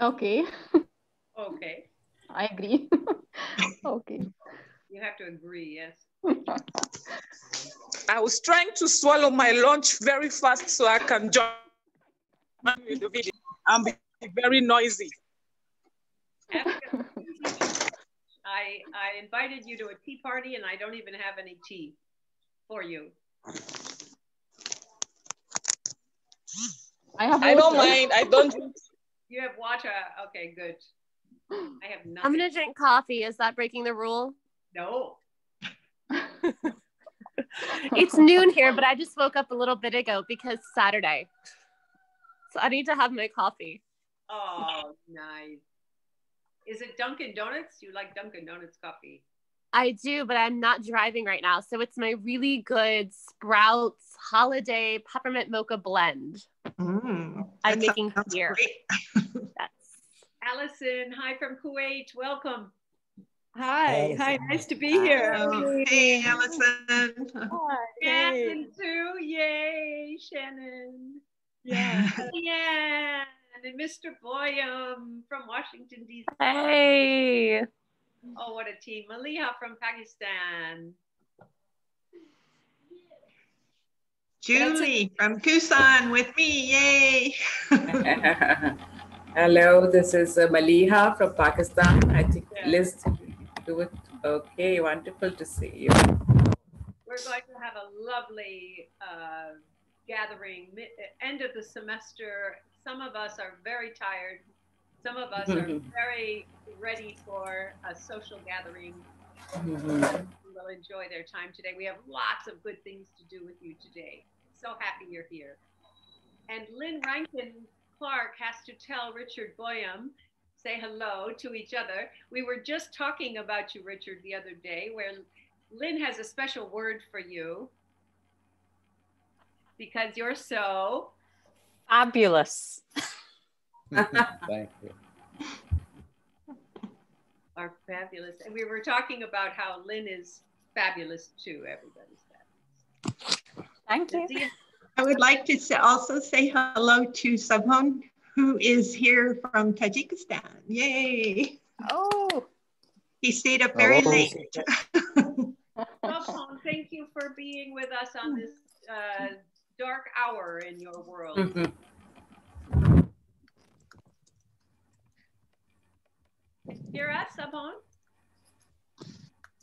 Okay. Okay. I agree. Okay. You have to agree, yes. I was trying to swallow my lunch very fast so I can join you in the video and be very noisy. I invited you to a tea party and I don't even have any tea for you. I don't mind. I don't drink. You have water. Okay, good. I have nothing. I'm gonna drink coffee. Is that breaking the rule? No. It's noon here, but I just woke up a little bit ago because it's Saturday. So I need to have my coffee. Oh, nice. Is it Dunkin' Donuts? You like Dunkin' Donuts coffee? I do, but I'm not driving right now. So it's my really good Sprouts Holiday Peppermint Mocha Blend. I'm making here. Allison, hi from Kuwait. Welcome. Hi. Hi. Nice to be here. Hey, Allison. Hi. Shannon too. Yay, Shannon. Yeah. Yeah. And Mr. Boyum from Washington, D.C. Hey. Oh, what a team. Maliha from Pakistan. Julie from Tucson with me. Yay. Hello, this is Maliha from Pakistan. I think Liz do it. Okay, wonderful to see you. We're going to have a lovely gathering, end of the semester. Some of us are very tired. Some of us are very ready for a social gathering. We will enjoy their time today. We have lots of good things to do with you today. So happy you're here. And Lynn Rankin Clark has to tell Richard Boyum, say hello to each other. We were just talking about you, Richard, the other day, where Lynn has a special word for you because you're so fabulous. Thank you. Are fabulous. And we were talking about how Lynn is fabulous too. Everybody's fabulous. Thank you. I would like to also say hello to Subhon, who is here from Tajikistan. Yay. Oh. He stayed up very late. Subhon, thank you for being with us on this dark hour in your world. Hear us, Subhon?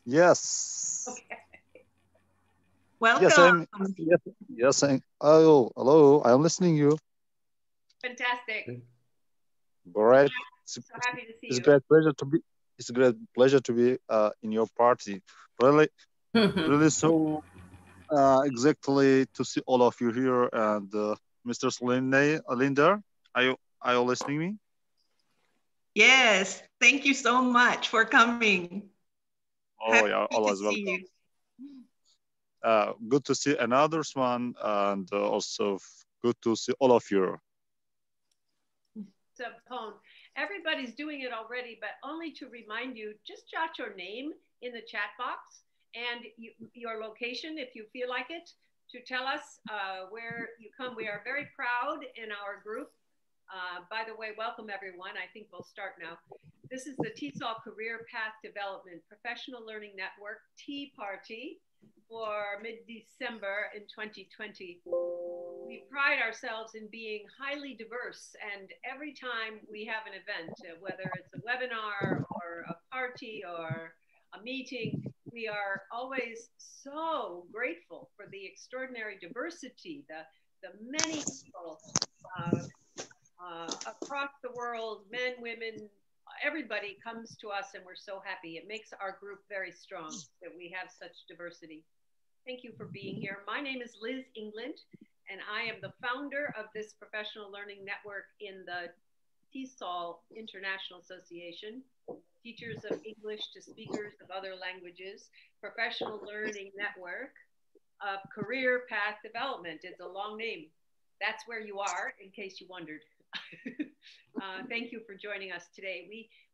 Yes. Okay. Welcome. Yes. Oh, hello. I'm listening to you. Fantastic. Great. So happy to see it's you. Great pleasure to be. It's a great pleasure to be in your party. Really, really so exactly to see all of you here and Mr. Linda. Are you listening to me? Yes. Thank you so much for coming. Oh, yeah, always welcome. Good to see another one, and also good to see all of you. Subhon, everybody's doing it already, but only to remind you, just jot your name in the chat box and your location, if you feel like it, to tell us where you come. We are very proud in our group. By the way, welcome everyone. I think we'll start now. This is the TESOL Career Path Development Professional Learning Network Tea Party for mid-December in 2020. We pride ourselves in being highly diverse, and every time we have an event, whether it's a webinar or a party or a meeting, we are always so grateful for the extraordinary diversity, the many people across the world, men, women, everybody comes to us, and we're so happy. It makes our group very strong that we have such diversity. Thank you for being here. My name is Liz England, and I am the founder of this professional learning network in the TESOL International Association, Teachers of English to Speakers of Other Languages, Professional Learning Network of Career Path Development. It's a long name. That's where you are, in case you wondered. Thank you for joining us today.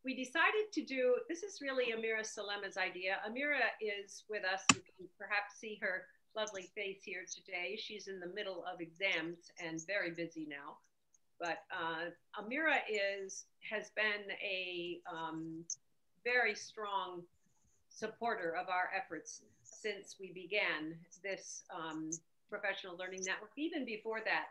We decided to do, this is really Amira Salema's idea. Amira is with us. You can perhaps see her lovely face here today. She's in the middle of exams and very busy now. But Amira has been a very strong supporter of our efforts since we began this professional learning network. Even before that,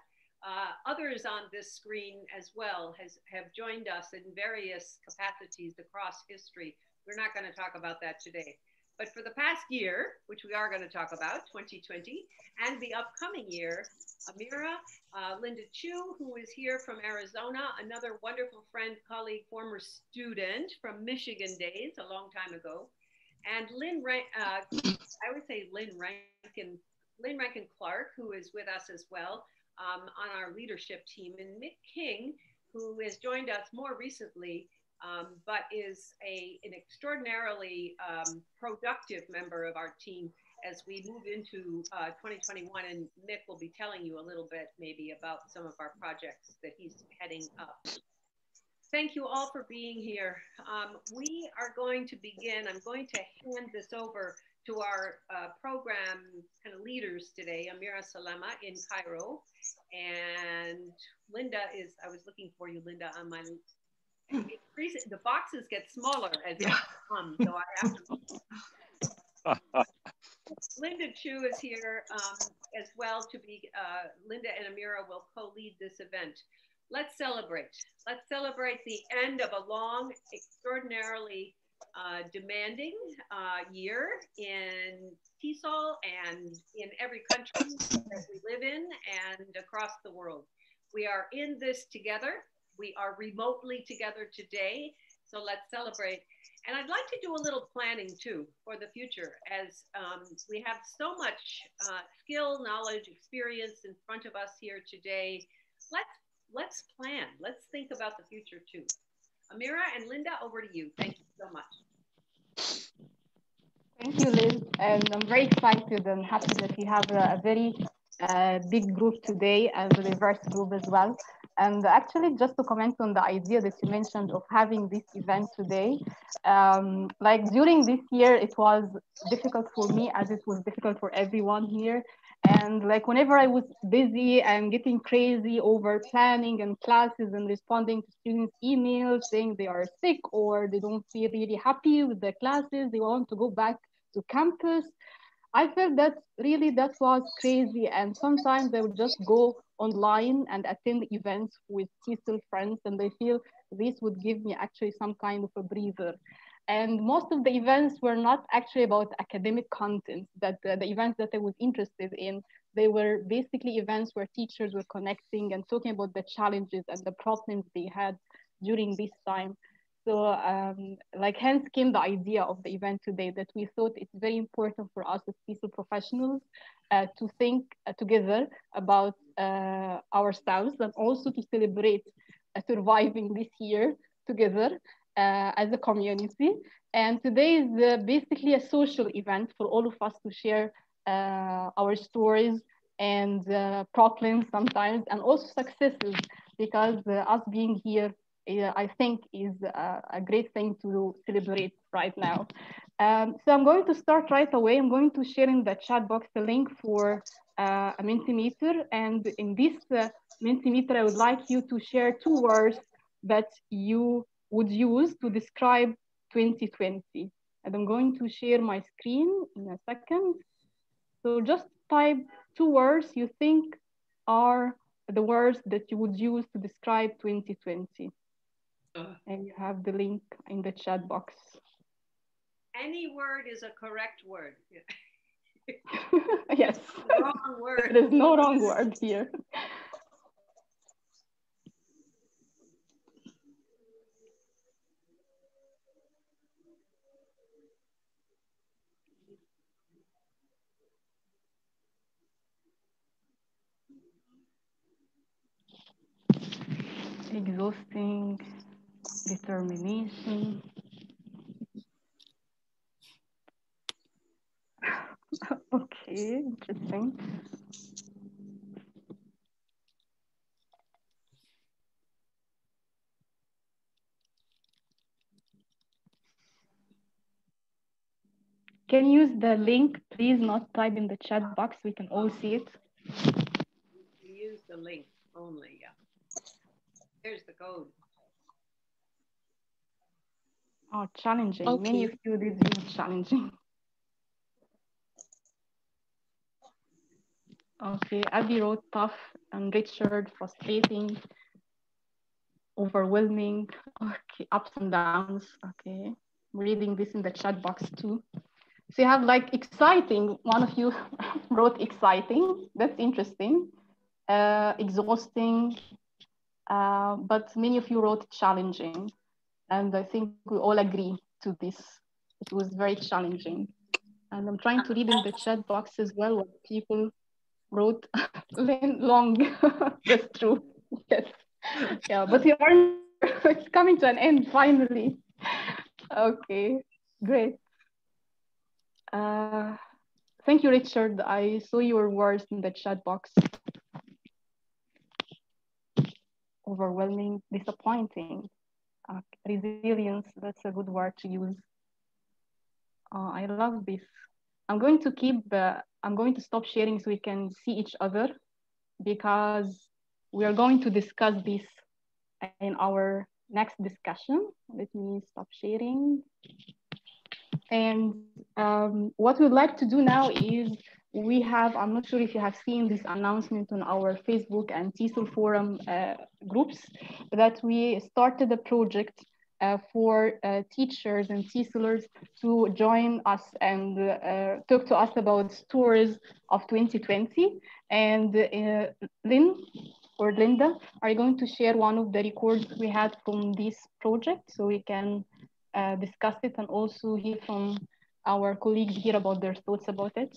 others on this screen as well have joined us in various capacities across history. We're not going to talk about that today. But for the past year, which we are going to talk about, 2020, and the upcoming year, Amira, Linda Chu, who is here from Arizona, another wonderful friend, colleague, former student from Michigan days, a long time ago, and I would say Lynn Rankin Clark, who is with us as well on our leadership team, and Mick King, who has joined us more recently, but is an extraordinarily productive member of our team as we move into 2021. And Mick will be telling you a little bit maybe about some of our projects that he's heading up. Thank you all for being here. We are going to begin. I'm going to hand this over to our program kind of leaders today, Amira Salema in Cairo. And Linda I was looking for you, Linda, on my, the boxes get smaller as they come, so I have to. Linda Chu is here as well to be, Linda and Amira will co-lead this event. Let's celebrate. Let's celebrate the end of a long, extraordinarily demanding year in TESOL and in every country that we live in and across the world. We are in this together. We are remotely together today. So let's celebrate. And I'd like to do a little planning too for the future, as we have so much skill, knowledge, experience in front of us here today. Let's plan. Let's think about the future too. Amira and Linda, over to you. Thank you so much. Thank you, Liz. And I'm very excited and happy that we have a very big group today and a diverse group as well. And actually, just to comment on the idea that you mentioned of having this event today, like during this year, it was difficult for me as it was difficult for everyone here. And like whenever I was busy and getting crazy over planning and classes and responding to students' emails saying they are sick or they don't feel really happy with the classes, they want to go back to campus, I felt that really that was crazy. And sometimes I would just go online and attend events with TESOL friends, and I feel this would give me actually some kind of a breather. And most of the events were not actually about academic content, that the events that I was interested in, they were basically events where teachers were connecting and talking about the challenges and the problems they had during this time. So like hence came the idea of the event today, that we thought it's very important for us as TESOL professionals to think together about ourselves and also to celebrate surviving this year together as a community. And today is basically a social event for all of us to share our stories and problems sometimes, and also successes, because us being here, I think is a great thing to celebrate right now. So I'm going to start right away. I'm going to share in the chat box the link for a Mentimeter. And in this Mentimeter, I would like you to share 2 words that you would use to describe 2020. And I'm going to share my screen in a second. So just type 2 words you think are the words that you would use to describe 2020. And you have the link in the chat box. Any word is a correct word. Yes. Wrong word. There's no wrong word here. Exhausting, determination. Okay, interesting. Can you use the link, please, not type in the chat box, we can all see it. You use the link only, yeah. There's the code. Oh, challenging. Okay. Many of you did use challenging. Okay, Abby wrote tough and Richard frustrating, overwhelming. Okay, ups and downs. Okay, I'm reading this in the chat box too. So you have like exciting. One of you wrote exciting. That's interesting. Exhausting. But many of you wrote challenging. And I think we all agree to this. It was very challenging. And I'm trying to read in the chat box as well what people wrote. Long. That's true. Yes. Yeah, but we are it's coming to an end finally. Okay, great. Thank you, Richard. I saw your words in the chat box. Overwhelming, disappointing, resilience. That's a good word to use. I love this. I'm going to stop sharing so we can see each other because we are going to discuss this in our next discussion. Let me stop sharing. And what we'd like to do now is I'm not sure if you have seen this announcement on our Facebook and TESOL forum groups, that we started a project for teachers and TESOLers to join us and talk to us about stories of 2020. And Lynn or Linda are going to share one of the records we had from this project so we can discuss it and also hear from our colleagues here about their thoughts about it.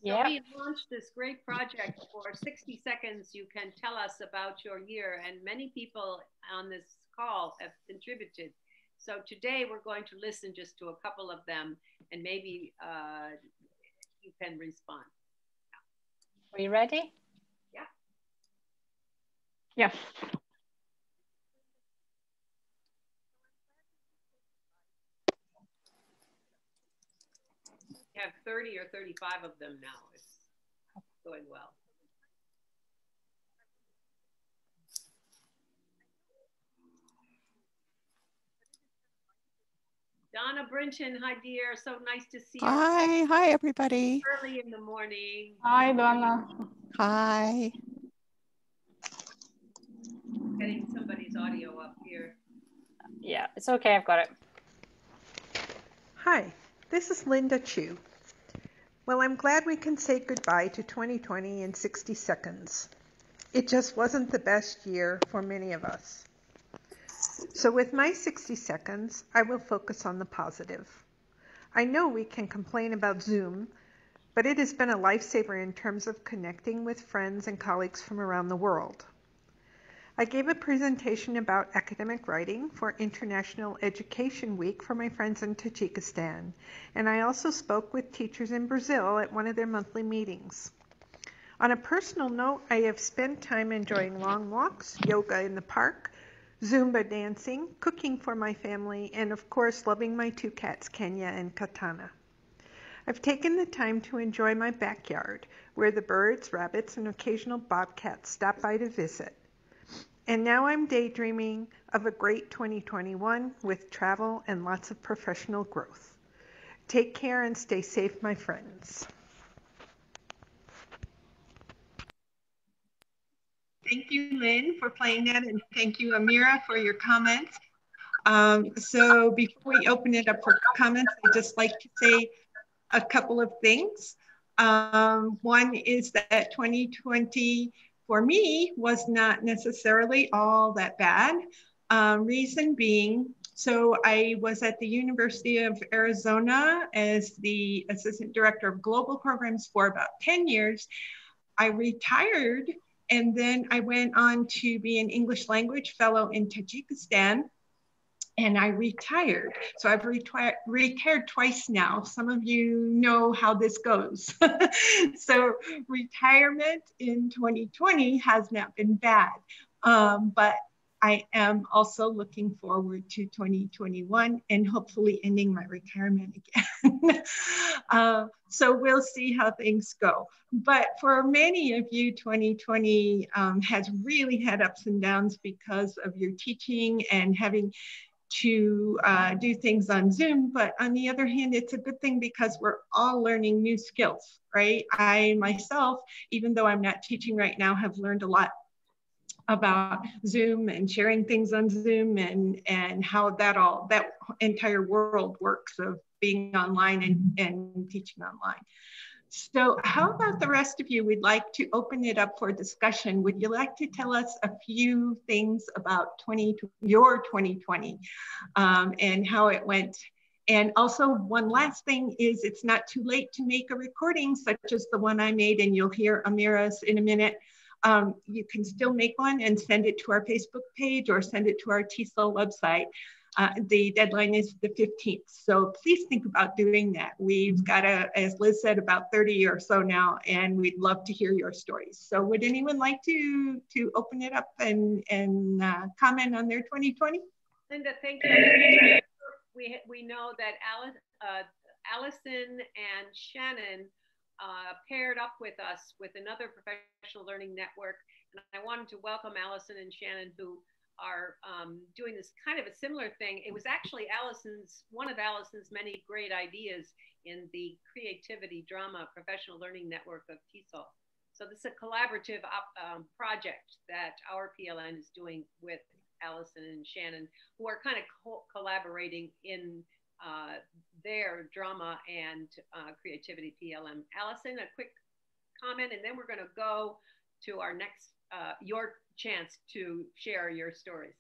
So we launched this great project for 60 seconds. You can tell us about your year, and many people on this call have contributed. So today we're going to listen just to a couple of them, and maybe you can respond. Are you ready? Yeah. Yes. We have 30 or 35 of them now. It's going well. Donna Brinton, hi dear. So nice to see you. Hi everybody. Early in the morning. Hi Donna. Hi. Getting somebody's audio up here. Yeah, it's okay. I've got it. Hi, this is Linda Chu. Well, I'm glad we can say goodbye to 2020 in 60 seconds. It just wasn't the best year for many of us. So with my 60 seconds, I will focus on the positive. I know we can complain about Zoom, but it has been a lifesaver in terms of connecting with friends and colleagues from around the world. I gave a presentation about academic writing for International Education Week for my friends in Tajikistan, and I also spoke with teachers in Brazil at one of their monthly meetings. On a personal note, I have spent time enjoying long walks, yoga in the park, Zumba dancing, cooking for my family, and of course loving my two cats, Kenya and Katana. I've taken the time to enjoy my backyard, where the birds, rabbits, and occasional bobcats stop by to visit. And now I'm daydreaming of a great 2021 with travel and lots of professional growth. Take care and stay safe, my friends. Thank you, Lynn, for playing that, and thank you, Amira, for your comments. So before we open it up for comments, I'd just like to say a couple of things. One is that 2020 for me was not necessarily all that bad. Reason being, so I was at the University of Arizona as the Assistant Director of Global Programs for about 10 years. I retired, and then I went on to be an English language fellow in Tajikistan, and I retired. So I've retired twice now. Some of you know how this goes. So retirement in 2020 has not been bad, but I am also looking forward to 2021 and hopefully ending my retirement again. So we'll see how things go. But for many of you, 2020 has really had ups and downs because of your teaching and having to do things on Zoom. But on the other hand, it's a good thing because we're all learning new skills, right? I myself, even though I'm not teaching right now, have learned a lot about Zoom and sharing things on Zoom and how that entire world works of being online and teaching online. So how about the rest of you? We'd like to open it up for discussion. Would you like to tell us a few things about your 2020 and how it went? And also one last thing is it's not too late to make a recording such as the one I made, and you'll hear Amira's in a minute. You can still make one and send it to our Facebook page or send it to our TESOL website. The deadline is the 15th. So please think about doing that. We've got, as Liz said, about 30 or so now, and we'd love to hear your stories. So would anyone like to open it up and comment on their 2020? Linda, thank you. We know that Allison and Shannon paired up with us with another professional learning network. And I wanted to welcome Allison and Shannon, who are doing this kind of a similar thing. It was actually one of Allison's many great ideas in the Creativity Drama Professional Learning Network of TESOL. So this is a collaborative project that our PLN is doing with Allison and Shannon, who are kind of collaborating in their drama and creativity PLM. Allison, a quick comment, and then we're going to go to our next, your chance to share your stories.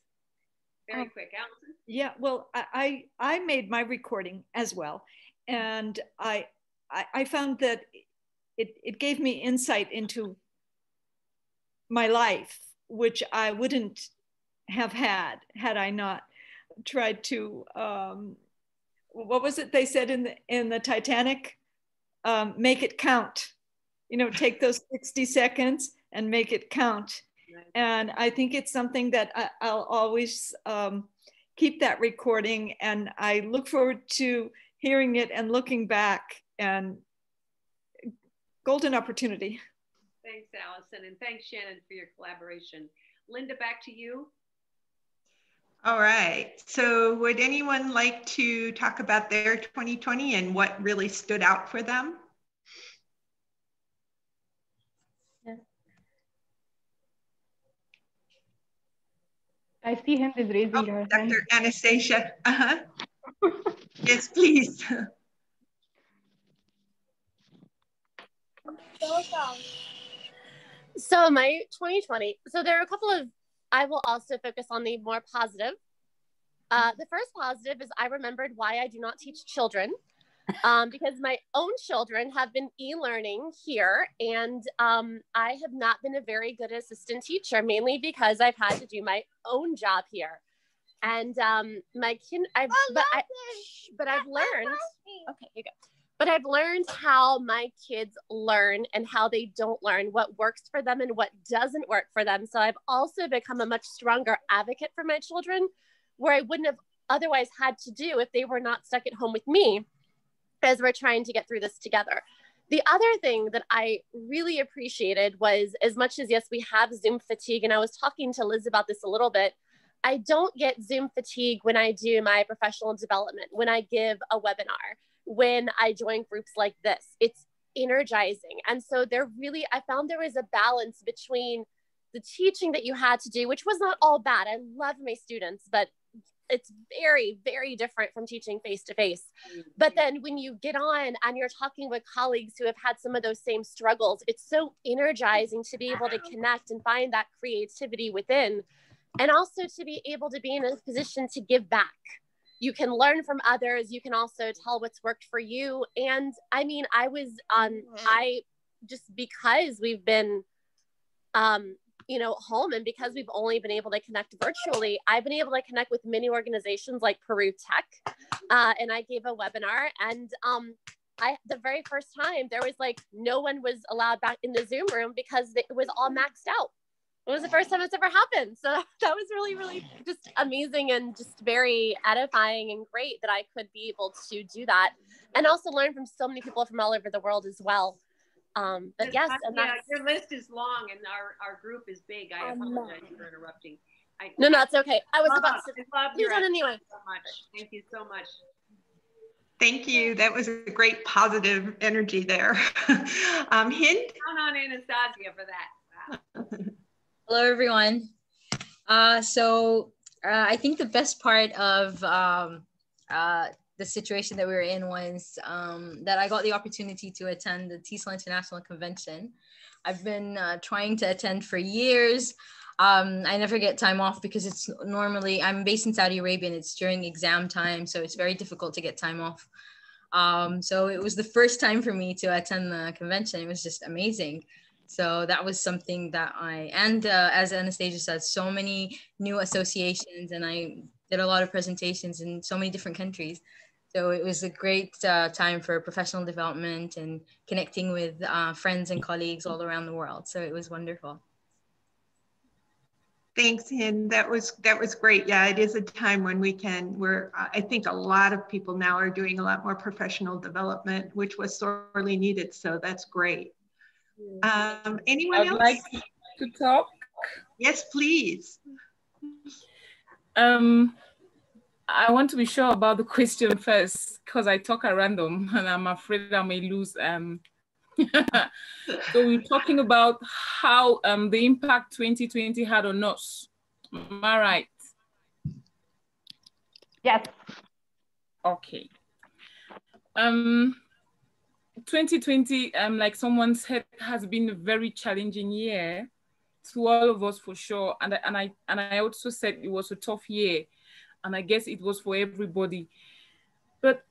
Very quick, Allison. Yeah, well, I made my recording as well, and I found that it gave me insight into my life, which I wouldn't have had I not tried to. What was it they said in the Titanic? Make it count. You know, take those 60 seconds and make it count. And I think it's something that I'll always keep that recording, and I look forward to hearing it and looking back, and golden opportunity. Thanks, Allison, and thanks, Shannon, for your collaboration. Linda, back to you. All right, so would anyone like to talk about their 2020 and what really stood out for them? I see him is raising her hand. Dr. Anastasia, yes, please. So my 2020, so there are a couple of, I will also focus on the more positive. The first positive is I remembered why I do not teach children, because my own children have been e-learning here, and I have not been a very good assistant teacher, mainly because I've had to do my own job here. And my kid, I've learned, okay, you go. But I've learned how my kids learn and how they don't learn, what works for them and what doesn't work for them. So I've also become a much stronger advocate for my children, where I wouldn't have otherwise had to do if they were not stuck at home with me as we're trying to get through this together. The other thing that I really appreciated was, as much as, yes, we have Zoom fatigue, and I was talking to Liz about this a little bit, I don't get Zoom fatigue when I do my professional development, when I give a webinar, when I join groups like this. It's energizing. And so I found there was a balance between the teaching that you had to do, which was not all bad. I love my students, but it's very, very different from teaching face-to-face. But then when you get on and you're talking with colleagues who have had some of those same struggles, it's so energizing to be able to connect and find that creativity within, and also to be able to be in a position to give back. You can learn from others. You can also tell what's worked for you. And I mean, because we've been, home, and because we've only been able to connect virtually, I've been able to connect with many organizations like Peru Tech. And I gave a webinar, and the very first time there was no one was allowed back in the Zoom room because it was all maxed out. It was the first time it's ever happened. So that was really, really just amazing and just very edifying and great that I could be able to do that and also learn from so many people from all over the world as well. But yes, and yeah, your list is long and our group is big. I apologize for interrupting. No, it's okay. I was about to love you done anyway. So much. Thank you so much. Thank you. That was a great positive energy there. Hind? Count on Anastasia for that. Wow. Hello, everyone. I think the best part of the situation that we were in was that I got the opportunity to attend the TESOL International Convention. I've been trying to attend for years. I never get time off because it's normally, I'm based in Saudi Arabia and it's during exam time, so it's very difficult to get time off. So it was the first time for me to attend the convention. It was just amazing. So that was something that as Anastasia said, so many new associations, and I did a lot of presentations in so many different countries. So it was a great time for professional development and connecting with friends and colleagues all around the world. So it was wonderful. Thanks, Hind. That was great. Yeah, it is a time when I think a lot of people now are doing a lot more professional development, which was sorely needed. So that's great. Anyone else? I'd like to talk. Yes, please. I want to be sure about the question first because I talk at random and I'm afraid I may lose. So we're talking about how the impact 2020 had on us. Am I right? Yes. Okay. 2020, like someone said, has been a very challenging year to all of us for sure. And I also said it was a tough year, and I guess it was for everybody. But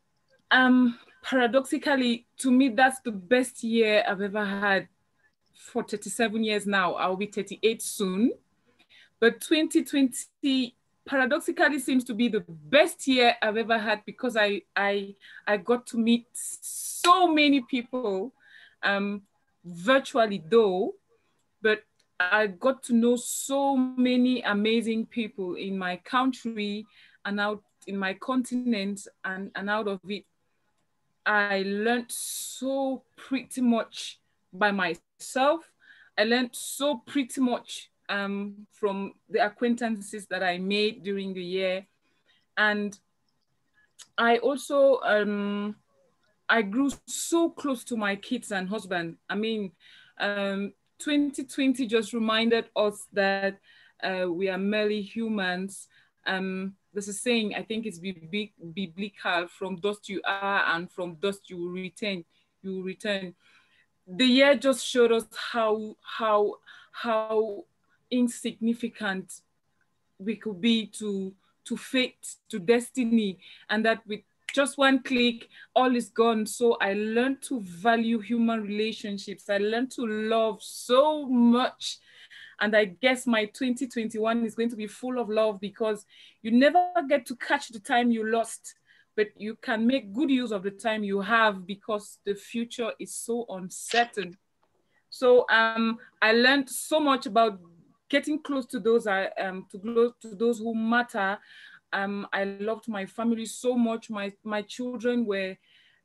paradoxically, to me, that's the best year I've ever had for 37 years now. I'll be 38 soon. But 2020 paradoxically seems to be the best year I've ever had because I got to meet so many people, virtually though, but I got to know so many amazing people in my country and out in my continent, and out of it, I learned so pretty much by myself. I learned so pretty much from the acquaintances that I made during the year. And I also, I grew so close to my kids and husband. I mean, 2020 just reminded us that we are merely humans. There's a saying, I think it's biblical, from dust you are and from dust you will return. The year just showed us how insignificant we could be to fate, to destiny, and that with just one click, all is gone. So I learned to value human relationships. I learned to love so much. And I guess my 2021 is going to be full of love because you never get to catch the time you lost, but you can make good use of the time you have because the future is so uncertain. So I learned so much about getting close to those to those who matter. I loved my family so much. My children were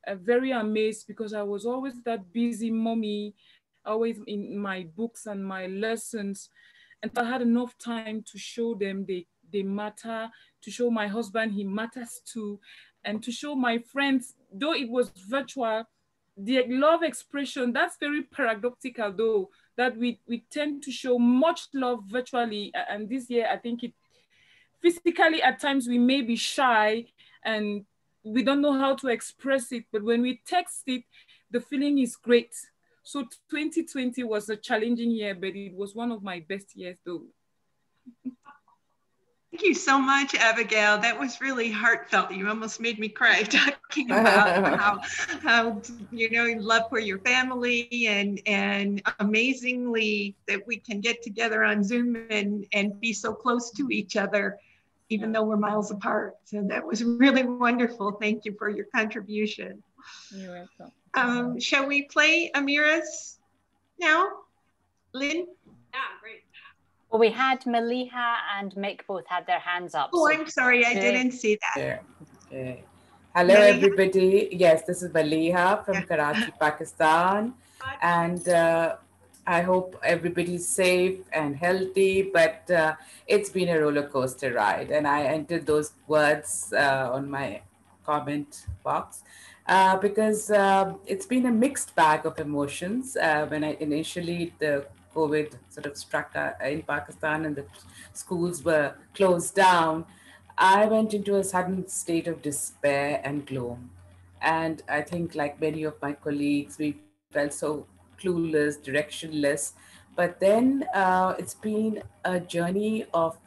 very amazed because I was always that busy mommy, always in my books and my lessons. And I had enough time to show them they matter, to show my husband he matters too, and to show my friends, though it was virtual, the love expression, that's very paradoxical though, that we tend to show much love virtually. And this year, I think it physically at times we may be shy and we don't know how to express it, but when we text it, the feeling is great. So 2020 was a challenging year, but it was one of my best years though. Thank you so much, Abigail. That was really heartfelt. You almost made me cry talking about how you love for your family and amazingly that we can get together on Zoom and be so close to each other, even though we're miles apart. So that was really wonderful. Thank you for your contribution. You're welcome. Shall we play Amira's now? Lynn? Yeah, great. Well, we had Maliha and Mick both had their hands up. Oh, so I'm sorry, I didn't see that. Yeah. Okay. Hello, Maliha? everybody. Yes, this is Maliha from Karachi, Pakistan. And I hope everybody's safe and healthy, but it's been a roller coaster ride. And I entered those words on my comment box because it's been a mixed bag of emotions. When I initially, the COVID sort of struck in Pakistan and the schools were closed down, I went into a sudden state of despair and gloom. And I think, like many of my colleagues, we felt so clueless, directionless. But then it's been a journey of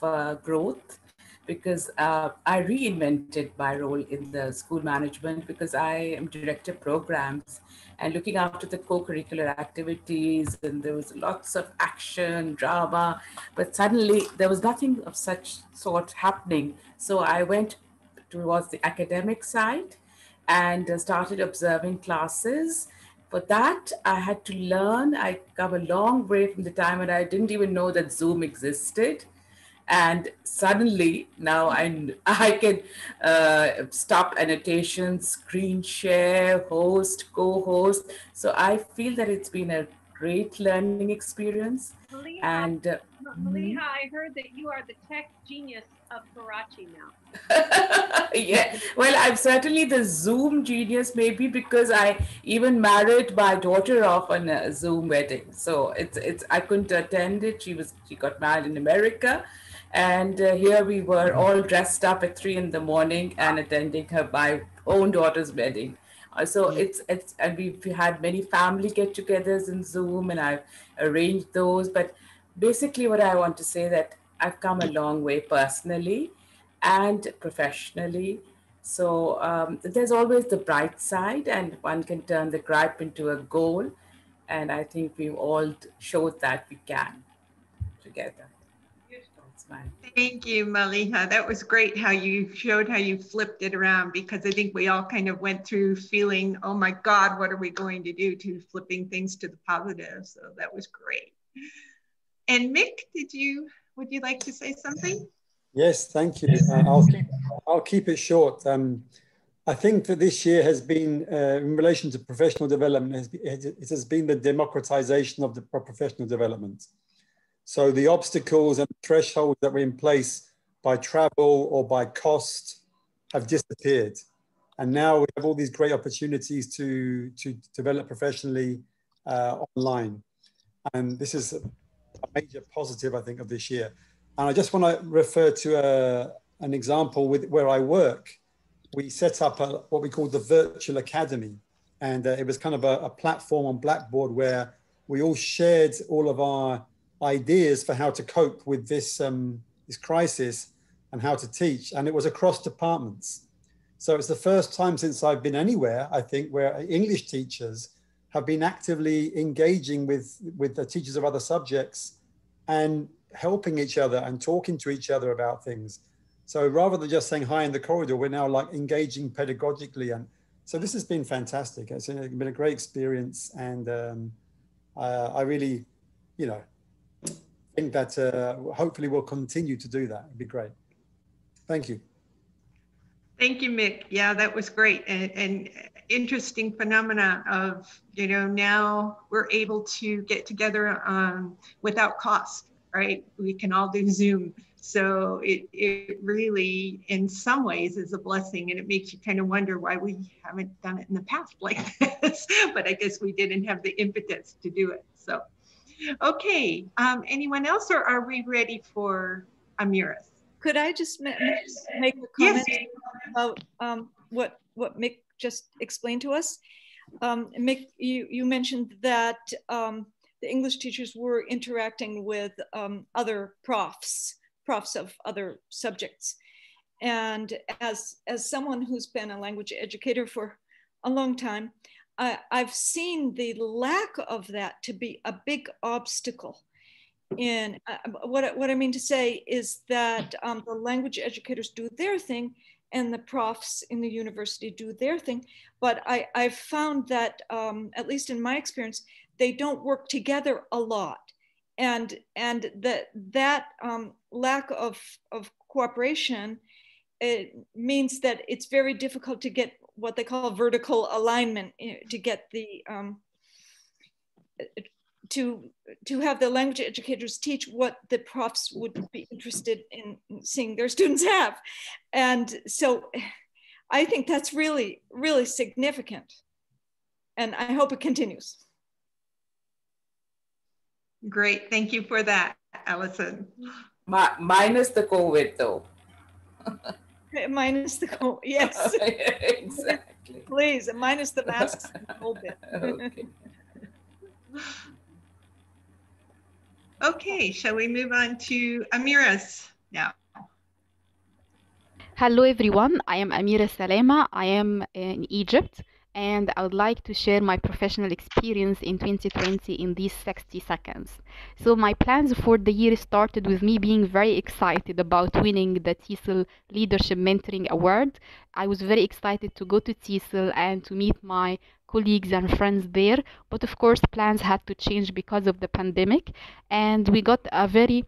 growth because I reinvented my role in the school management because I am director of programs and looking after the co-curricular activities, and there was lots of action, drama, but suddenly there was nothing of such sort happening. So I went towards the academic side and started observing classes. For that, I had to learn. I come a long way from the time when I didn't even know that Zoom existed. And suddenly now I can stop annotations, screen share, host, co-host. So I feel that it's been a great learning experience. Maliha, And Maliha, I heard that you are the tech genius of Karachi now. yeah, well, I'm certainly the Zoom genius, maybe because I even married my daughter off on a Zoom wedding. So it's I couldn't attend it. She got married in America, and here we were all dressed up at 3 in the morning and attending my own daughter's wedding. So it's and we've had many family get-togethers in Zoom, and I've arranged those. But basically, what I want to say that I've come a long way personally and professionally. So there's always the bright side, and one can turn the gripe into a goal. And I think we've all showed that we can together. That's mine. Thank you, Maliha. That was great how you showed how you flipped it around, because I think we all kind of went through feeling, oh my God, what are we going to do, to flipping things to the positive. So that was great. And Mick, would you like to say something? Yes, thank you. I'll keep it short. I think that this year has been, in relation to professional development, it has been the democratization of the professional development. So the obstacles and thresholds that were in place by travel or by cost have disappeared. And now we have all these great opportunities to develop professionally online. And this is a major positive, I think, of this year. And I just want to refer to an example where I work. We set up what we call the Virtual Academy. And it was kind of a platform on Blackboard where we all shared all of our ideas for how to cope with this crisis and how to teach. And it was across departments. So it's the first time since I've been anywhere, I think, where English teachers have been actively engaging with the teachers of other subjects and helping each other and talking to each other about things. So rather than just saying hi in the corridor, we're now like engaging pedagogically. And so this has been fantastic. It's been a great experience. And I really, think that hopefully we'll continue to do that. It'd be great. Thank you. Thank you, Mick. Yeah, that was great. And interesting phenomena of, now we're able to get together without cost, right? We can all do Zoom. So it really, in some ways, is a blessing, and it makes you kind of wonder why we haven't done it in the past like this. But I guess we didn't have the impetus to do it. So, okay, anyone else, or are we ready for Amiris? Could I just make a comment about what Mick just explained to us? Mick, you mentioned that the English teachers were interacting with other profs of other subjects. And as someone who's been a language educator for a long time, I've seen the lack of that to be a big obstacle. And what I mean to say is that the language educators do their thing and the profs in the university do their thing. But I've found that, at least in my experience, they don't work together a lot. and that lack of cooperation, it means that it's very difficult to get what they call vertical alignment, to get the to have the language educators teach what the profs would be interested in seeing their students have. And so I think that's really, really significant. And I hope it continues. Great, thank you for that, Allison. Minus the COVID though. Minus the COVID, yes. Exactly. Please, minus the masks and COVID. Okay. Okay, shall we move on to Amira's now? Hello everyone, I am Amira Salema. I am in Egypt and I would like to share my professional experience in 2020 in these 60 seconds. So my plans for the year started with me being very excited about winning the TESOL Leadership Mentoring Award. I was very excited to go to TESOL and to meet my colleagues and friends there, but of course plans had to change because of the pandemic, and we got a very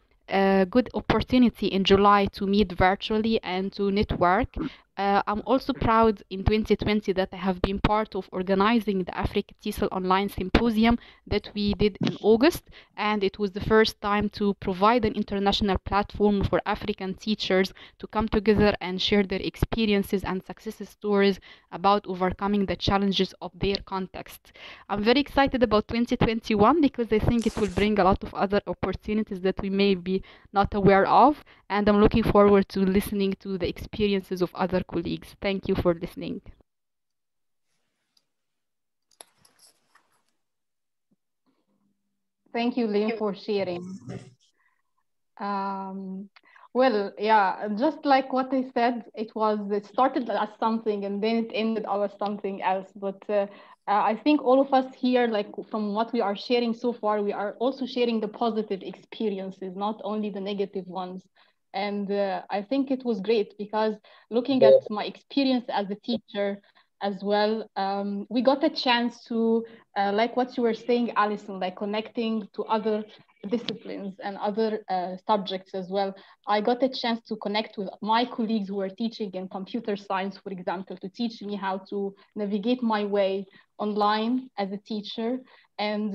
good opportunity in July to meet virtually and to network. I'm also proud in 2020 that I have been part of organizing the Africa TESOL Online Symposium that we did in August, and it was the first time to provide an international platform for African teachers to come together and share their experiences and success stories about overcoming the challenges of their context. I'm very excited about 2021 because I think it will bring a lot of other opportunities that we may be not aware of, and I'm looking forward to listening to the experiences of other colleagues. Thank you for listening. Thank you, Lynn, for sharing. Well, yeah, just like what I said, it started as something and then it ended as something else. But I think all of us here, like from what we are sharing so far, we are also sharing the positive experiences, not only the negative ones. And I think it was great because looking at my experience as a teacher as well, we got a chance to, like what you were saying, Alison, like connecting to other disciplines and other subjects as well. I got a chance to connect with my colleagues who were teaching in computer science, for example, to teach me how to navigate my way online as a teacher. And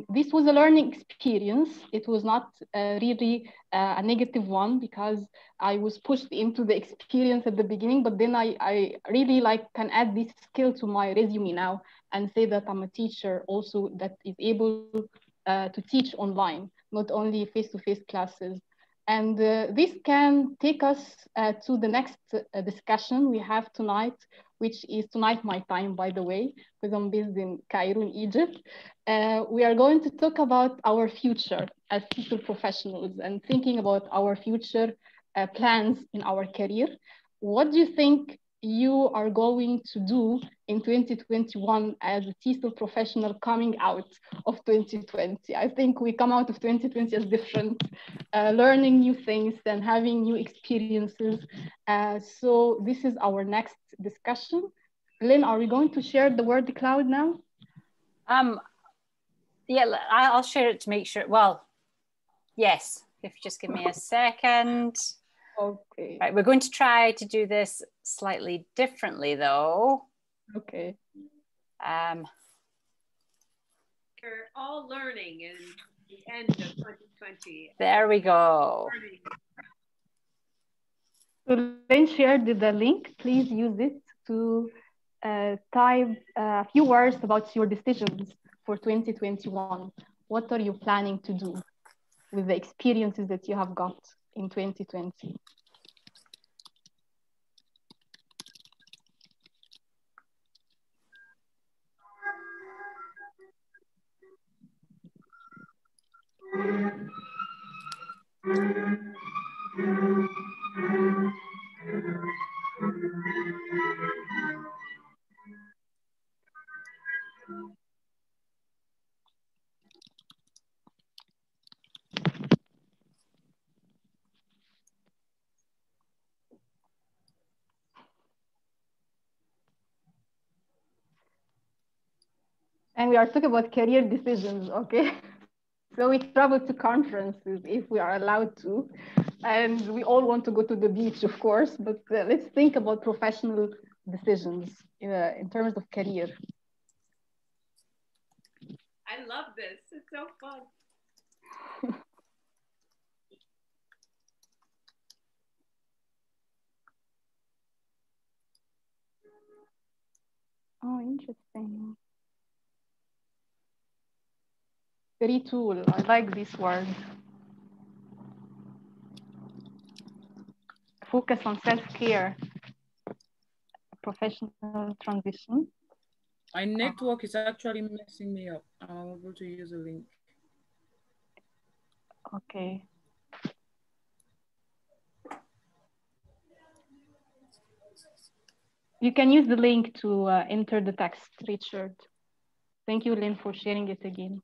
this was a learning experience. It was not really a negative one because I was pushed into the experience at the beginning, but then I really can add this skill to my resume now and say that I'm a teacher also that is able to teach online, not only face-to-face classes. And this can take us to the next discussion we have tonight, which is tonight my time, by the way, because I'm based in Cairo, in Egypt. We are going to talk about our future as TESOL professionals and thinking about our future plans in our career. What do you think you are going to do in 2021 as a TESOL professional coming out of 2020? I think we come out of 2020 as different, learning new things and having new experiences. So this is our next discussion. Lynn, are we going to share the word cloud now? Yeah, I'll share it to make sure. Well, yes, if you just give me a second. Okay. Right, we're going to try to do this slightly differently though. Okay. We're all learning in the end of 2020. There we go. So Lynn shared the link. Please use it to type a few words about your decisions for 2021. What are you planning to do with the experiences that you have got in 2020? And we are talking about career decisions, okay? So we travel to conferences if we are allowed to, and we all want to go to the beach, of course, but let's think about professional decisions in terms of career. I love this. It's so fun. Oh, interesting. Retool. I like this word. Focus on self-care. Professional transition. My network is actually messing me up. I'm able to use a link. Okay. You can use the link to enter the text, Richard. Thank you, Lynn, for sharing it again.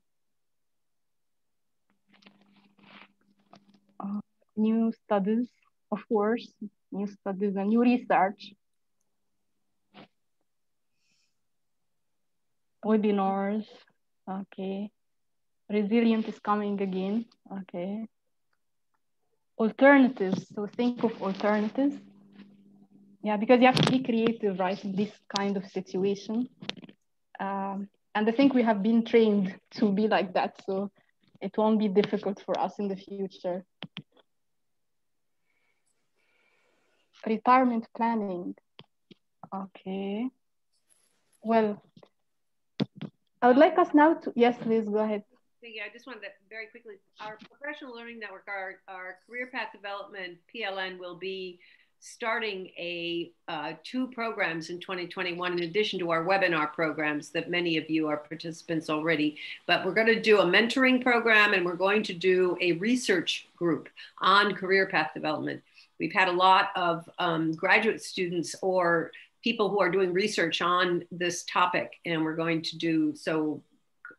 New studies, of course, new studies and new research. Webinars, okay. Resilient is coming again, okay. Alternatives, so think of alternatives. Yeah, because you have to be creative, right, in this kind of situation. And I think we have been trained to be like that, so it won't be difficult for us in the future. Retirement planning. Okay. Well, I would like us now to, yes, please go ahead. Yeah, I just wanted to very quickly, our Professional Learning Network, our Career Path Development, PLN, will be starting two programs in 2021 in addition to our webinar programs that many of you are participants already. But we're going to do a mentoring program and we're going to do a research group on career path development. We've had a lot of graduate students or people who are doing research on this topic, and we're going to do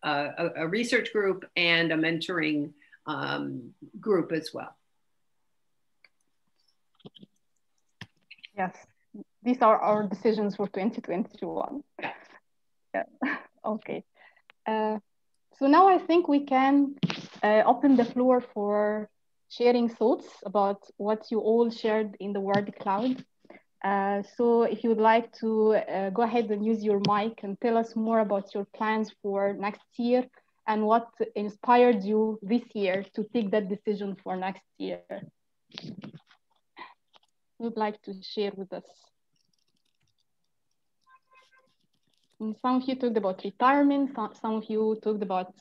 a research group and a mentoring group as well. Yes, these are our decisions for 2021. Yeah. Okay. So now I think we can open the floor for sharing thoughts about what you all shared in the word cloud. So if you would like to go ahead and use your mic and tell us more about your plans for next year and what inspired you this year to take that decision for next year. Who would like to share with us? And some of you talked about retirement, some of you talked about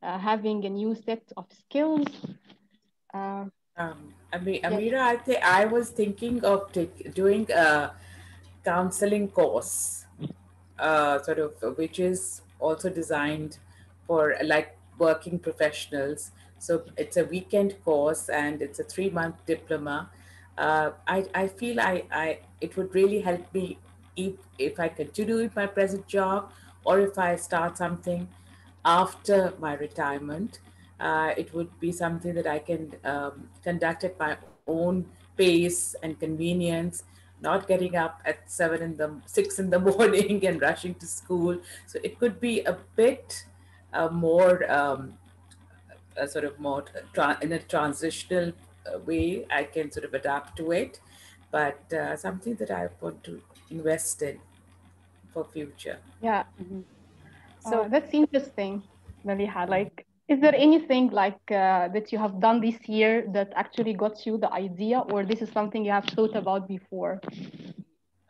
having a new set of skills. Amira, I was thinking of doing a counseling course, which is also designed for like working professionals. So it's a weekend course and it's a 3-month diploma. I feel it would really help me if I continue with my present job or if I start something after my retirement. It would be something that I can conduct at my own pace and convenience, not getting up at 6 in the morning and rushing to school. So it could be a bit more in a transitional way. I can sort of adapt to it, but something that I want to invest in for future. Yeah. So that's interesting, Maliha. Like, is there anything like that you have done this year that actually got you the idea, or this is something you have thought about before?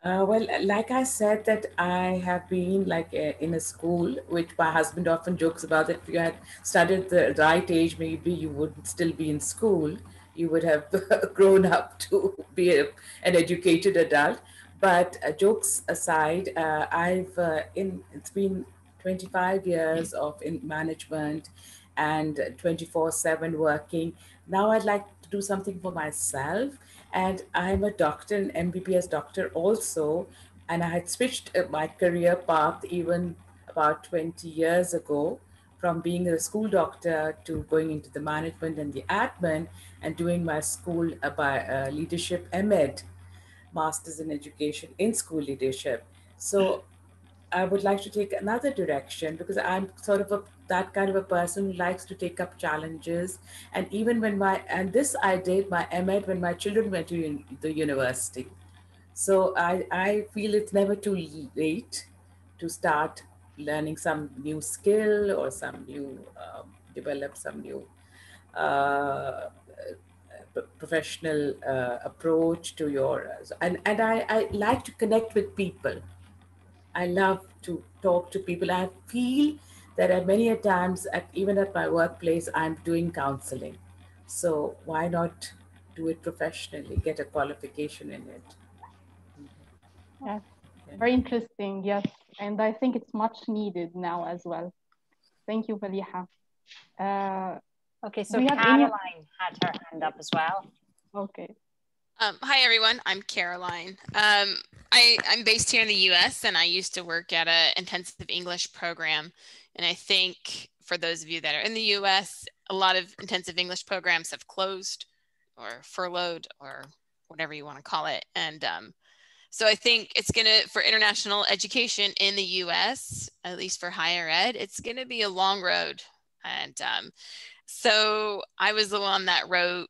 Well, like I said, that I have been like in a school, which my husband often jokes about, that if you had studied the right age, maybe you would still be in school. You would have grown up to be an educated adult. But jokes aside, it's been 25 years of in management and 24/7 working. Now I'd like to do something for myself, and I'm a doctor, an MBBS doctor also, and I had switched my career path even about 20 years ago from being a school doctor to going into the management and the admin and doing my school by leadership MEd, Masters in Education in School Leadership. So I would like to take another direction because I'm sort of that kind of a person who likes to take up challenges. And even when this I did my MEd when my children went to the university. So I feel it's never too late to start learning some new skill or some new, develop some new professional approach to your, and I like to connect with people. I love to talk to people. I feel that at many a times, even at my workplace, I'm doing counseling. So why not do it professionally, get a qualification in it? Yes, very interesting. Yes, and I think it's much needed now as well. Thank you, Faliha. Okay, so Caroline had her hand up as well. Okay. Hi, everyone. I'm Caroline. I'm based here in the US, and I used to work at an intensive English program. And I think for those of you that are in the US, a lot of intensive English programs have closed or furloughed or whatever you want to call it. And so I think it's going to, for international education in the US, at least for higher ed, it's going to be a long road. And so I was the one that wrote,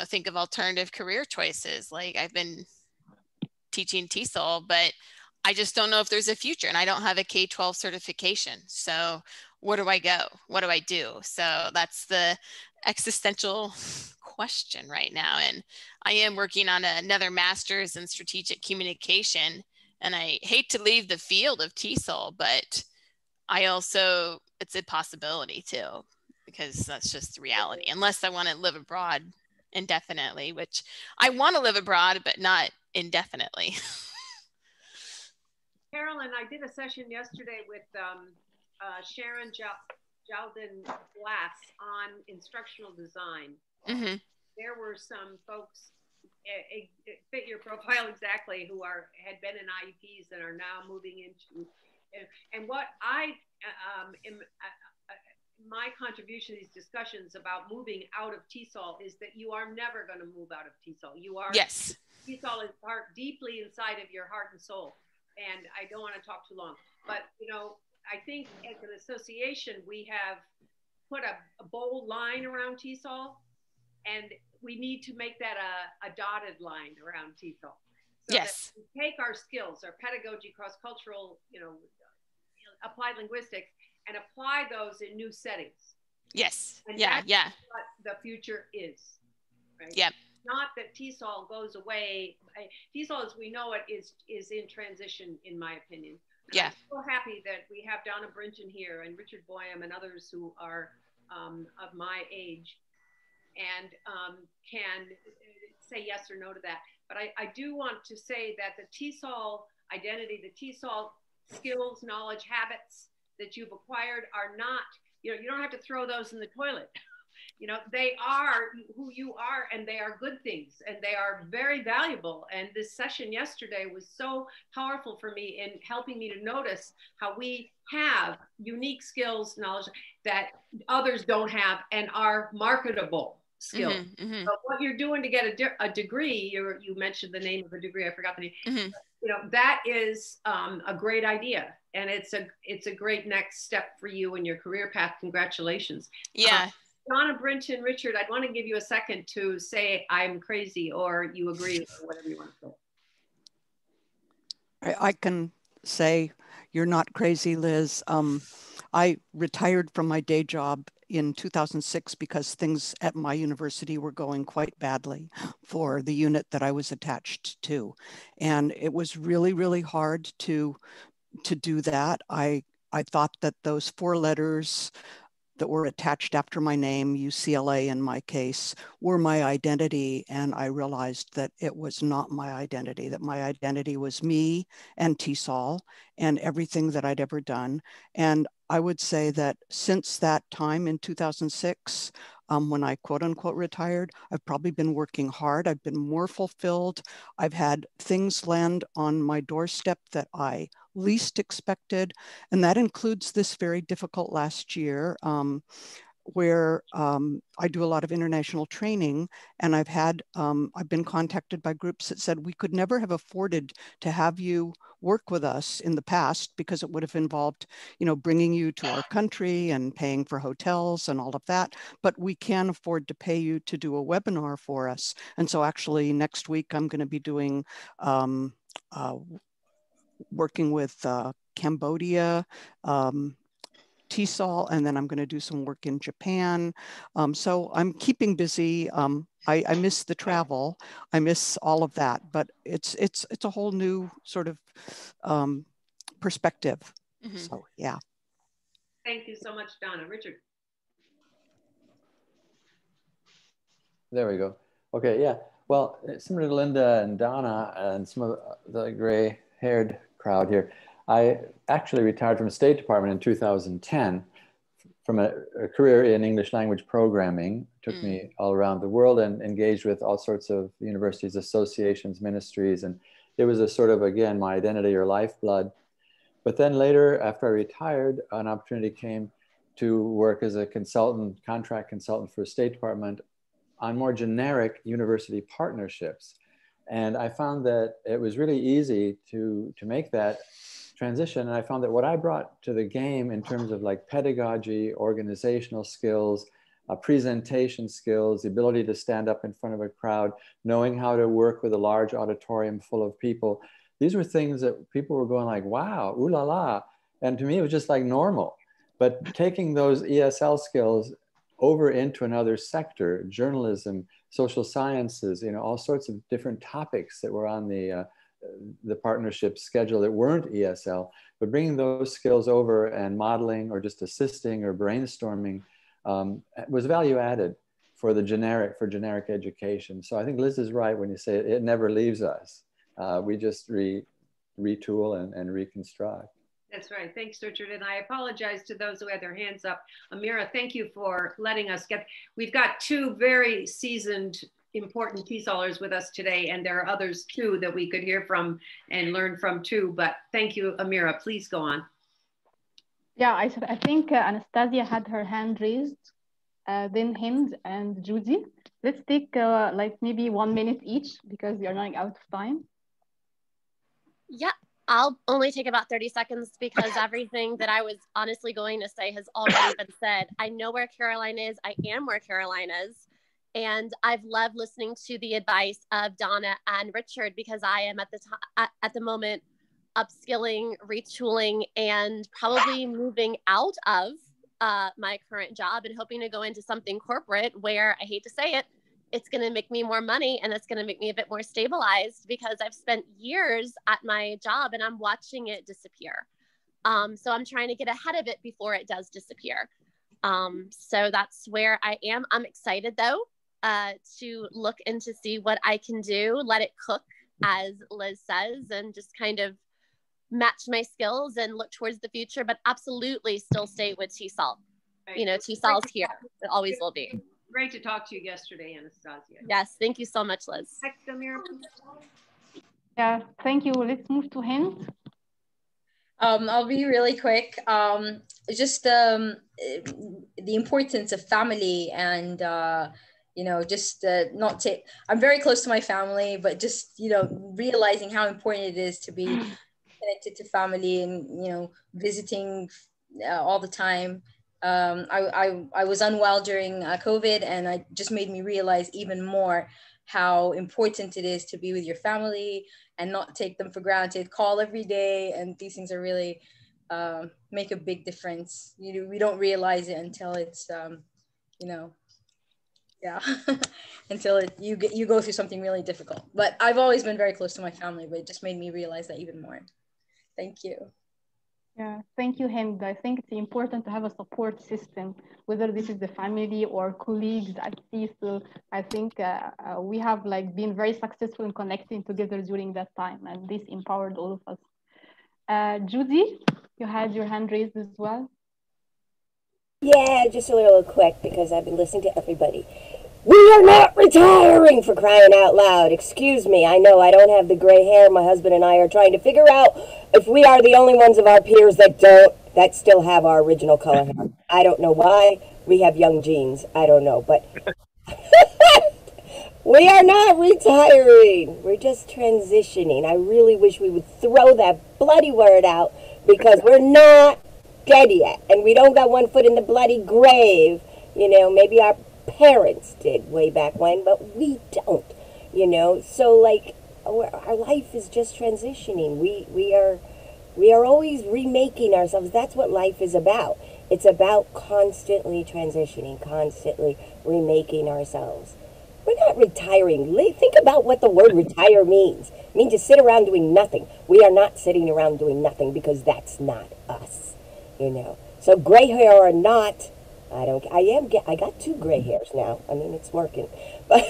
think of alternative career choices. Like I've been teaching TESOL, but I just don't know if there's a future, and I don't have a K-12 certification. So where do I go? What do I do? So that's the existential question right now. And I am working on another master's in strategic communication, and I hate to leave the field of TESOL, but it's a possibility too, because that's just reality, unless I want to live abroad indefinitely, which I want to live abroad, but not indefinitely. Carolyn, I did a session yesterday with Sharon Jalden Glass on instructional design. Mm-hmm. There were some folks, it fit your profile exactly, who had been in IEPs and are now moving into, and what my contribution to these discussions about moving out of TESOL is that you are never going to move out of TESOL. You are, yes. TESOL is deeply inside of your heart and soul. And I don't want to talk too long, but I think as an association, we have put a bold line around TESOL, and we need to make that a dotted line around TESOL. So yes. that we take our skills, our pedagogy, cross-cultural, applied linguistics, and apply those in new settings. Yes. And that's what the future is. Right? Yep. Not that TESOL goes away. TESOL, as we know it, is in transition, in my opinion. And yeah. I'm so happy that we have Donna Brinton here and Richard Boyum and others who are of my age and can say yes or no to that. But I do want to say that the TESOL identity, the TESOL skills, knowledge, habits that you've acquired are not, you don't have to throw those in the toilet. They are who you are, and they are good things, and they are very valuable. And this session yesterday was so powerful for me in helping me to notice how we have unique skills, knowledge that others don't have and are marketable skills. Mm-hmm, mm-hmm. So what you're doing to get a degree, you mentioned the name of a degree, I forgot the name. Mm-hmm. That is a great idea, and it's a great next step for you in your career path. Congratulations. Yeah. Donna Brinton, Richard, I'd want to give you a second to say I'm crazy or you agree or whatever you want to say. I can say you're not crazy, Liz. I retired from my day job in 2006 because things at my university were going quite badly for the unit that I was attached to. And it was really, really hard to do that. I thought that those 4 letters that were attached after my name, UCLA in my case, were my identity. And I realized that it was not my identity, that my identity was me and TESOL and everything that I'd ever done. And I would say that since that time in 2006, when I quote unquote retired, I've probably been working hard. I've been more fulfilled. I've had things land on my doorstep that I least expected. And that includes this very difficult last year. where I do a lot of international training, and I've been contacted by groups that said we could never have afforded to have you work with us in the past because it would have involved, bringing you to our country and paying for hotels and all of that, but we can afford to pay you to do a webinar for us. And so actually next week I'm going to be doing working with Cambodia, TESOL, and then I'm going to do some work in Japan. So I'm keeping busy. I miss the travel. I miss all of that, but it's a whole new sort of perspective. Mm-hmm. So yeah. Thank you so much, Donna. Richard. There we go. Okay, yeah. Well, similar to Linda and Donna and some of the gray-haired crowd here, I actually retired from the State Department in 2010 from a career in English language programming. It took me all around the world and engaged with all sorts of universities, associations, ministries, and it was a sort of, again, my identity or lifeblood. But then later, after I retired, an opportunity came to work as a consultant, contract consultant for the State Department on more generic university partnerships. And I found that it was really easy to make that transition. And I found that what I brought to the game in terms of like pedagogy, organizational skills, presentation skills, the ability to stand up in front of a crowd, knowing how to work with a large auditorium full of people, these were things that people were going like, wow, ooh la la. And to me, it was just like normal. But taking those ESL skills over into another sector, journalism, social sciences, all sorts of different topics that were on the partnership schedule that weren't ESL, but bringing those skills over and modeling or just assisting or brainstorming was value added for generic education. So I think Liz is right when you say it never leaves us. We just retool and reconstruct. That's right. Thanks, Richard. And I apologize to those who had their hands up. Amira, thank you for letting us we've got two very seasoned, important TESOLers with us today, and there are others too that we could hear from and learn from too. But thank you, Amira. Please go on. Yeah, I think Anastasia had her hand raised, then Hind and Judy. Let's take like maybe 1 minute each because we are running out of time. Yeah. I'll only take about 30 seconds because everything that I was honestly going to say has already been said. I know where Caroline is. I am where Caroline is. And I've loved listening to the advice of Donna and Richard because I am at the moment upskilling, retooling, and probably moving out of my current job and hoping to go into something corporate where, I hate to say it, it's going to make me more money and it's going to make me a bit more stabilized because I've spent years at my job and I'm watching it disappear. So I'm trying to get ahead of it before it does disappear. So that's where I am. I'm excited though, to look and to see what I can do, let it cook, as Liz says, and just kind of match my skills and look towards the future, but absolutely still stay with TESOL. Right. TESOL's here. It always will be. Great to talk to you yesterday, Anastasia. Yes, thank you so much, Liz. Yeah, thank you. Let's move to Hind. I'll be really quick. Just the importance of family and, just not take, I'm very close to my family, but just, realizing how important it is to be connected to family and, visiting all the time. I was unwell during COVID, and it just made me realize even more how important it is to be with your family and not take them for granted, call every day. And these things are really make a big difference. We don't realize it until it's, until you go through something really difficult. But I've always been very close to my family, but it just made me realize that even more. Thank you. Yeah, thank you, Hind. I think it's important to have a support system, whether this is the family or colleagues at TESOL. I think we have been very successful in connecting together during that time, and this empowered all of us. Judy, you had your hand raised as well. Yeah, just a little quick because I've been listening to everybody. We are not retiring, for crying out loud. Excuse me, I know I don't have the gray hair. My husband and I are trying to figure out if we are the only ones of our peers that still have our original color hair. I don't know why, we have young genes. I don't know, but we are not retiring. We're just transitioning. I really wish we would throw that bloody word out because we're not dead yet. And we don't got one foot in the bloody grave. You know, maybe our parents did way back when, but we don't. You know, so like our life is just transitioning. We are always remaking ourselves. That's what life is about. It's about constantly transitioning, constantly remaking ourselves. We're not retiring. Think about what the word retire means. It means to sit around doing nothing. We are not sitting around doing nothing because that's not us, you know. So gray hair or not, I got 2 gray hairs now. I mean, it's working. But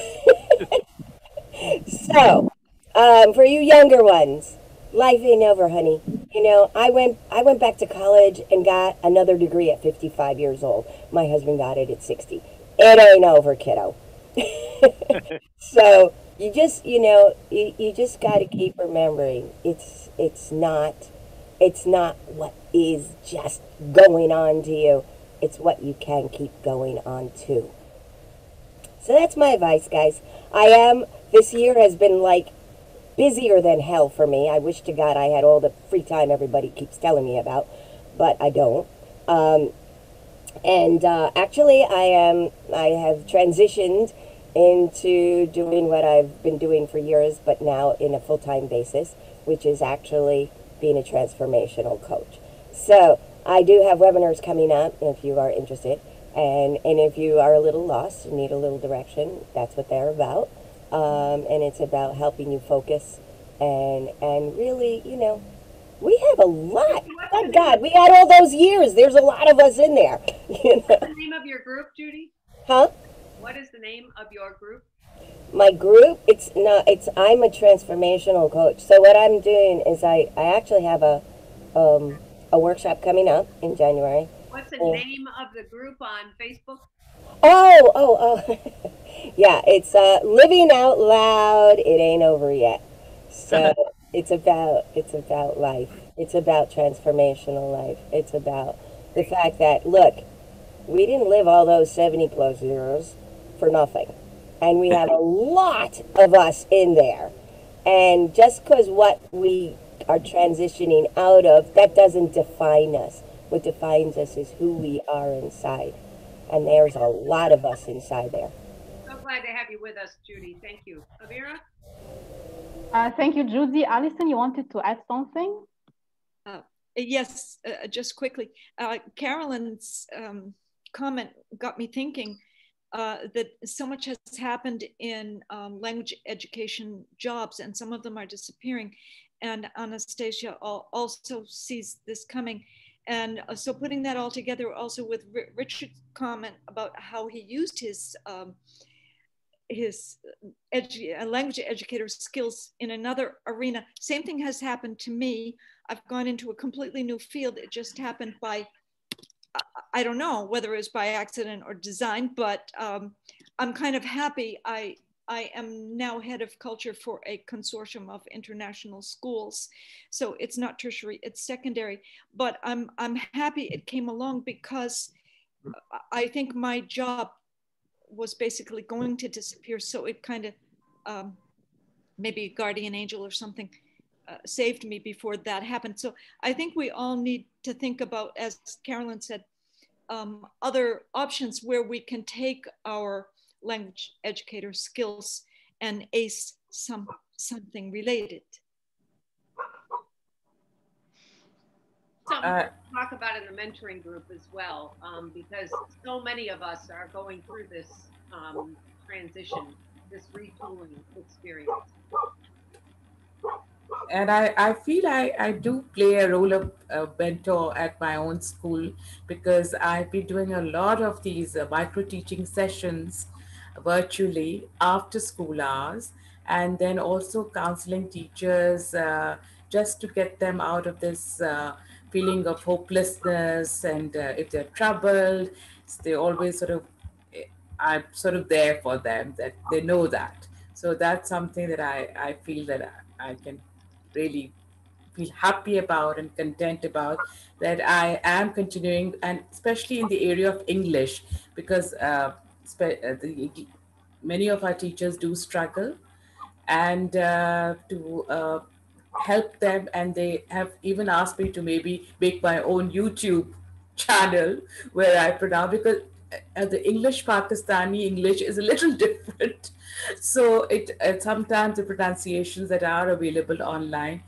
so, for you younger ones, life ain't over, honey. You know, I went back to college and got another degree at 55 years old. My husband got it at 60. It ain't over, kiddo. So you just, you know, you just got to keep remembering it's not what is just going on to you. It's what you can keep going on to. So that's my advice, guys. This year has been like busier than hell for me. I wish to God I had all the free time everybody keeps telling me about, but I don't. Actually, I have transitioned into doing what I've been doing for years, but now in a full-time basis, which is actually being a transformational coach. So I do have webinars coming up if you are interested. And if you are a little lost and need a little direction, that's what they're about. And it's about helping you focus and really, you know, we have a lot. Thank God, we had all those years. There's a lot of us in there. You know? What's the name of your group, Judy? Huh? What is the name of your group? My group, I'm a transformational coach. So what I'm doing is I actually have a workshop coming up in January. What's the name of the group on Facebook? Oh. Yeah, it's Living Out Loud. It ain't over yet. So it's about life. It's about transformational life. It's about the fact that, look, we didn't live all those 70 plus years for nothing. And we have a lot of us in there. And just because what we are transitioning out of, that doesn't define us. What defines us is who we are inside. And there's a lot of us inside there. So glad to have you with us, Judy. Thank you. Avira? Thank you, Judy. Alison, you wanted to add something? Yes, just quickly. Carolyn's comment got me thinking that so much has happened in language education jobs, and some of them are disappearing. And Anastasia also sees this coming. And so putting that all together also with Richard's comment about how he used his language educator skills in another arena. Same thing has happened to me. I've gone into a completely new field. It just happened by, I don't know whether it was by accident or design, but I'm kind of happy. I am now head of culture for a consortium of international schools. So it's not tertiary, it's secondary, but I'm happy it came along because I think my job was basically going to disappear. So it kind of, maybe a guardian angel or something saved me before that happened. So I think we all need to think about, as Carolyn said, other options where we can take our language educator skills and ace something related. Something to talk about in the mentoring group as well, because so many of us are going through this transition, this retooling experience. And I feel I do play a role of a mentor at my own school, because I've been doing a lot of these micro teaching sessions virtually after school hours, and then also counseling teachers just to get them out of this feeling of hopelessness. And if they're troubled, they always sort of, I'm sort of there for them, that they know that. So that's something that I feel that I can really feel happy about and content about, that I am continuing, and especially in the area of English, because many of our teachers do struggle, and to help them, and they have even asked me to maybe make my own YouTube channel where I pronounce, because the English Pakistani English is a little different. So sometimes the pronunciations that are available online,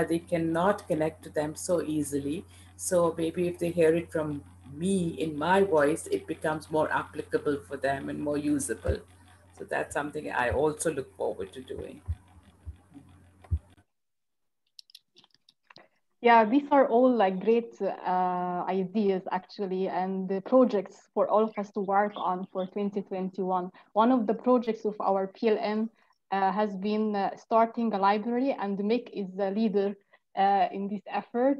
they cannot connect to them so easily. So maybe if they hear it from me in my voice, it becomes more applicable for them and more usable. So that's something I also look forward to doing. Yeah, these are all like great ideas actually, and the projects for all of us to work on for 2021. One of the projects of our PLN has been starting a library, and Mick is the leader in this effort.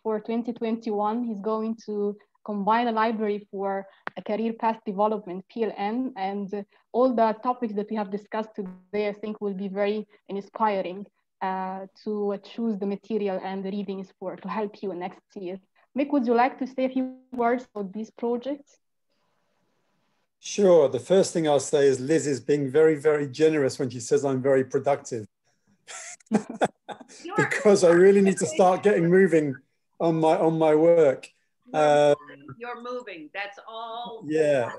For 2021, he's going to combine a library for a career path development, PLN, and all the topics that we have discussed today, I think will be very inspiring to choose the material and the readings to help you next year. Mick, would you like to say a few words about these projects? Sure. The first thing I'll say is Liz is being very, very generous when she says I'm very productive. Because I really need to start getting moving on my work. You're moving. That's all. Yeah.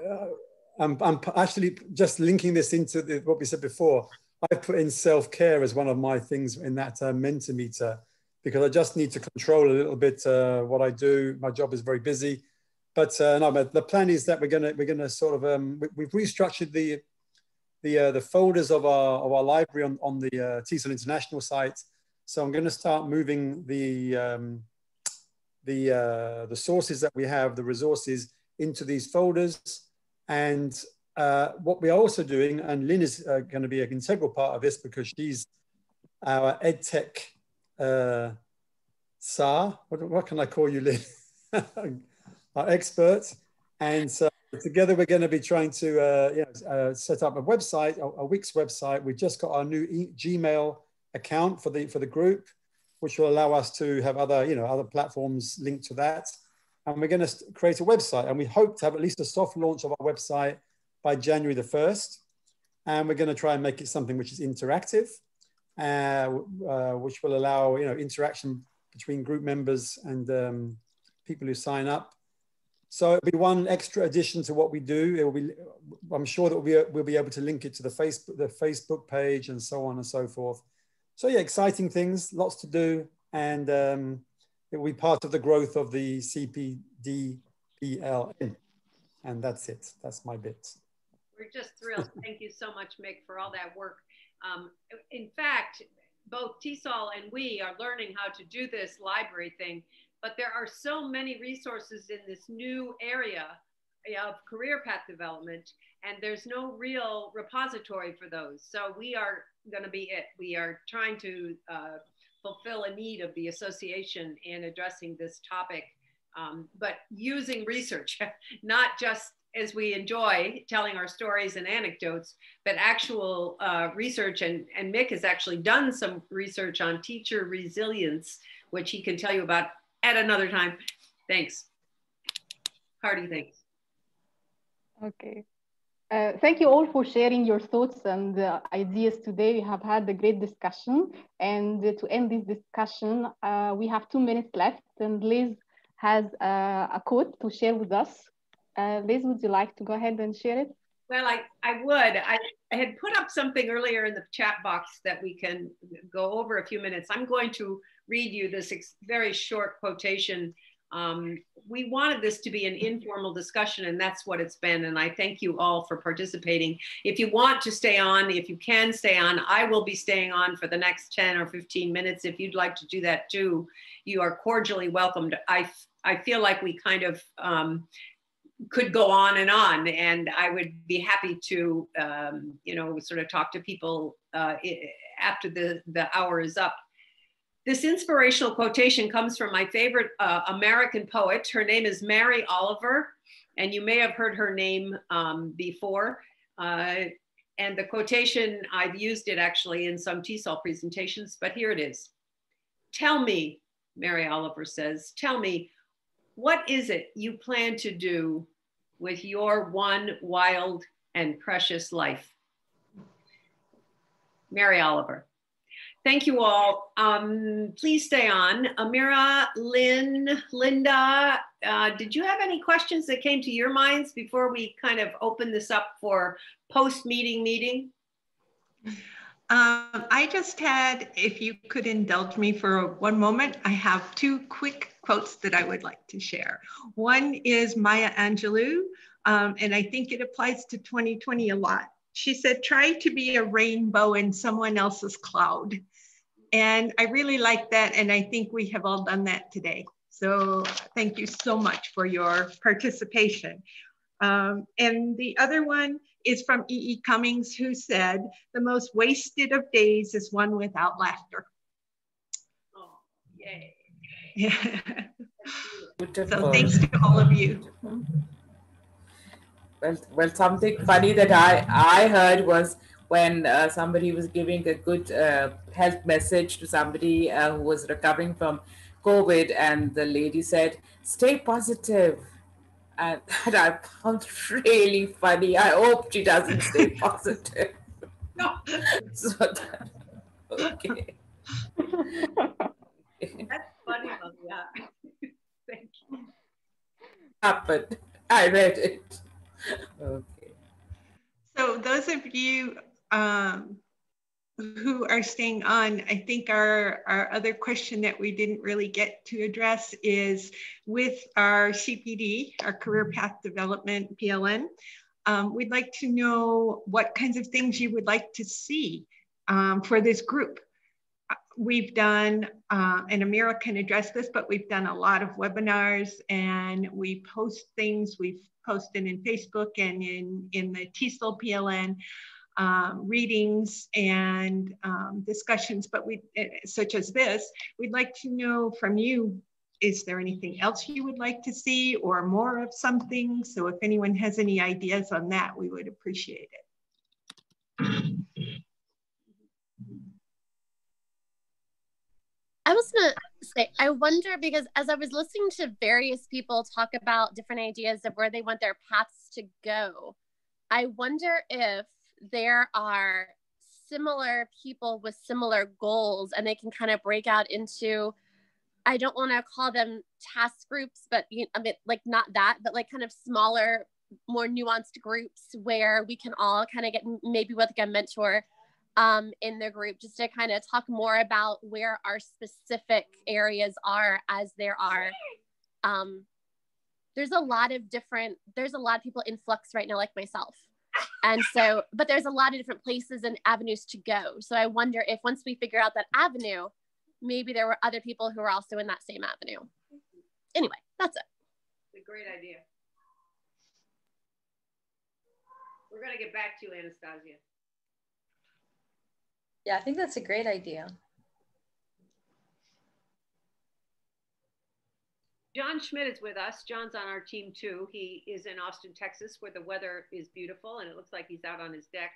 I'm actually just linking this into what we said before. I put in self-care as one of my things in that Mentimeter, because I just need to control a little bit what I do. My job is very busy, but no, but the plan is that we're gonna sort of we've restructured the folders of our library on the TESOL International site. So I'm going to start moving the sources that we have, the resources, into these folders. And what we're also doing, and Lynn is going to be an integral part of this because she's our EdTech SAR. What can I call you, Lynn? Our expert. And so together we're going to be trying to set up a website, a Wix website. We've just got our new Gmail account for the group, which will allow us to have other platforms linked to that. And we're going to create a website, and we hope to have at least a soft launch of our website by January the 1st. And we're going to try and make it something which is interactive, which will allow interaction between group members and people who sign up. So it'll be one extra addition to what we do. It will be, I'm sure that we'll be able to link it to the Facebook page and so on and so forth. So yeah, exciting things, lots to do, and it will be part of the growth of the CPD PLN. And that's it. That's my bit. We're just thrilled. Thank you so much, Mick, for all that work. In fact, both TESOL and we are learning how to do this library thing, but there are so many resources in this new area of career path development, and there's no real repository for those. So we are going to be it. We are trying to fulfill a need of the association in addressing this topic, but using research, not just as we enjoy telling our stories and anecdotes, but actual research. And Mick has actually done some research on teacher resilience, which he can tell you about at another time. Thanks. Hearty thanks. Okay. Thank you all for sharing your thoughts and ideas today. We have had a great discussion. And to end this discussion, we have 2 minutes left, and Liz has a quote to share with us. Liz, would you like to go ahead and share it? Well, I would. I had put up something earlier in the chat box that we can go over a few minutes. I'm going to read you this very short quotation. We wanted this to be an informal discussion, and that's what it's been. And I thank you all for participating. If you want to stay on, if you can stay on, I will be staying on for the next 10 or 15 minutes. If you'd like to do that too, you are cordially welcomed. I feel like we kind of could go on, and I would be happy to, sort of talk to people after the hour is up. This inspirational quotation comes from my favorite American poet. Her name is Mary Oliver, and you may have heard her name before. And the quotation, I've used it actually in some TESOL presentations, but here it is. tell me, Mary Oliver says, tell me, what is it you plan to do with your one wild and precious life? Mary Oliver. Thank you all. Please stay on. Amira, Lynn, Linda, did you have any questions that came to your minds before we kind of open this up for post-meeting meeting? I just had, if you could indulge me for one moment, I have two quick quotes that I would like to share. One is Maya Angelou, and I think it applies to 2020 a lot. She said, try to be a rainbow in someone else's cloud. And I really like that, and I think we have all done that today. So thank you so much for your participation. And the other one is from E.E. Cummings, who said, the most wasted of days is one without laughter. Oh, yay. Yeah. Beautiful. So thanks to all of you. Well, something funny that I heard was when somebody was giving a good health message to somebody who was recovering from COVID, and the lady said, "Stay positive." And that I found really funny. I hope she doesn't stay positive. No. So okay. That's funny, yeah. Thank you. Happened. I read it. Okay. So those of you who are staying on, I think our other question that we didn't really get to address is with our CPD, our Career Path Development PLN, we'd like to know what kinds of things you would like to see for this group. We've done, and Amira can address this, but we've done a lot of webinars and we post things. We've posted in Facebook and in the TESOL PLN readings and discussions, but such as this, we'd like to know from you, is there anything else you would like to see or more of something? So if anyone has any ideas on that, we would appreciate it. I was gonna say, I wonder, because as I was listening to various people talk about different ideas of where they want their paths to go, I wonder if there are similar people with similar goals and they can kind of break out into, I don't want to call them task groups, but I mean, like not that, but like kind of smaller, more nuanced groups where we can all kind of get maybe with like a mentor in the group, just to kind of talk more about where our specific areas are, as there are. There's a lot of people in flux right now, like myself. And so, but there's a lot of different places and avenues to go. So I wonder if once we figure out that avenue, maybe there were other people who are also in that same avenue. Anyway, that's it. It's a great idea. We're going to get back to you, Anastasia. Yeah, I think that's a great idea. John Schmidt is with us. John's on our team too. He is in Austin, Texas, where the weather is beautiful and it looks like he's out on his deck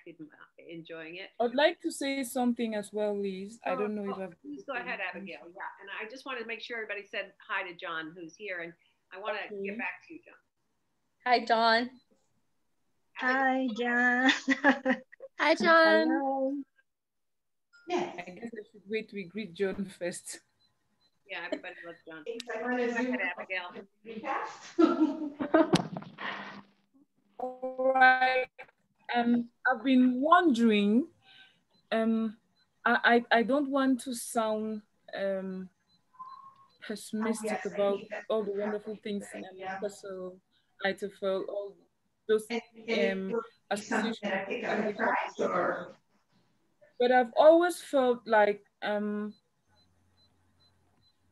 enjoying it. I'd like to say something as well, Liz. I don't know if I've... Please go ahead, Abigail. Yeah, and I just wanted to make sure everybody said hi to John, who's here, and I want to get back to you, John. Hi, John. Hi, John. Hi, John. Hello. Yeah. I guess I should wait to greet John first. Yeah, everybody loves John. Go ahead, Abigail. All right. I've been wondering, I don't want to sound pessimistic about all the wonderful things in TESOL, ITFL, all those associations and the competition. But I've always felt like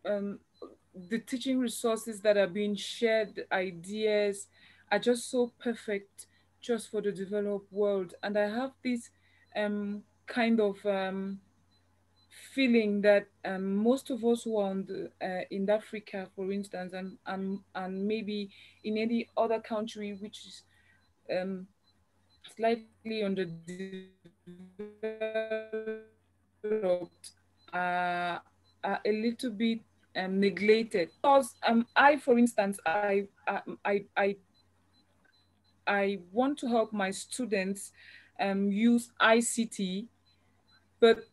the teaching resources that are being shared, the ideas are just so perfect just for the developed world. And I have this kind of feeling that most of us who are in Africa, for instance, and maybe in any other country which is slightly underdeveloped, are a little bit neglected. Because I, for instance, I want to help my students use ICT, but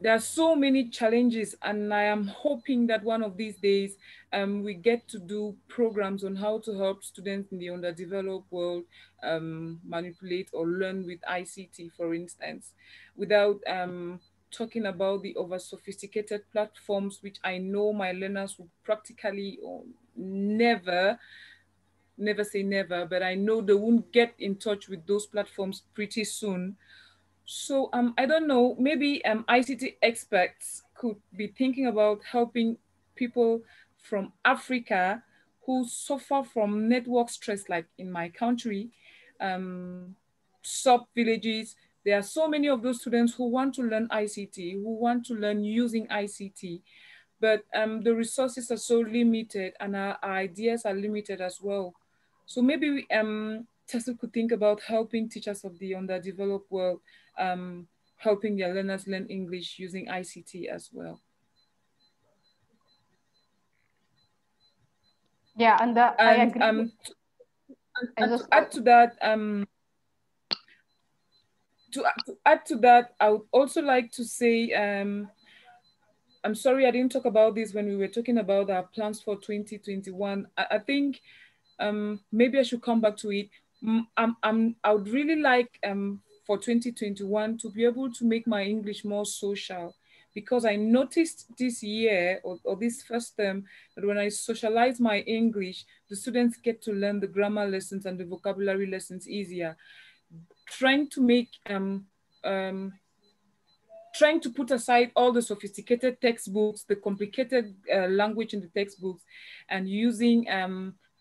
there are so many challenges, and I am hoping that one of these days we get to do programs on how to help students in the underdeveloped world manipulate or learn with ICT, for instance, without talking about the over sophisticated platforms, which I know my learners will practically or never say never, but I know they won't get in touch with those platforms pretty soon. So I don't know, maybe ICT experts could be thinking about helping people from Africa who suffer from network stress, like in my country, sub villages. There are so many of those students who want to learn ICT, who want to learn using ICT, but the resources are so limited and our ideas are limited as well. So maybe TESOL could think about helping teachers of the underdeveloped world, helping their learners learn English using ICT as well. Yeah, and I agree. To add to that, I would also like to say, I'm sorry I didn't talk about this when we were talking about our plans for 2021. I think maybe I should come back to it. I would really like for 2021 to be able to make my English more social, because I noticed this year or this first term that when I socialize my English, the students get to learn the grammar lessons and the vocabulary lessons easier. Trying to put aside all the sophisticated textbooks, the complicated language in the textbooks, and using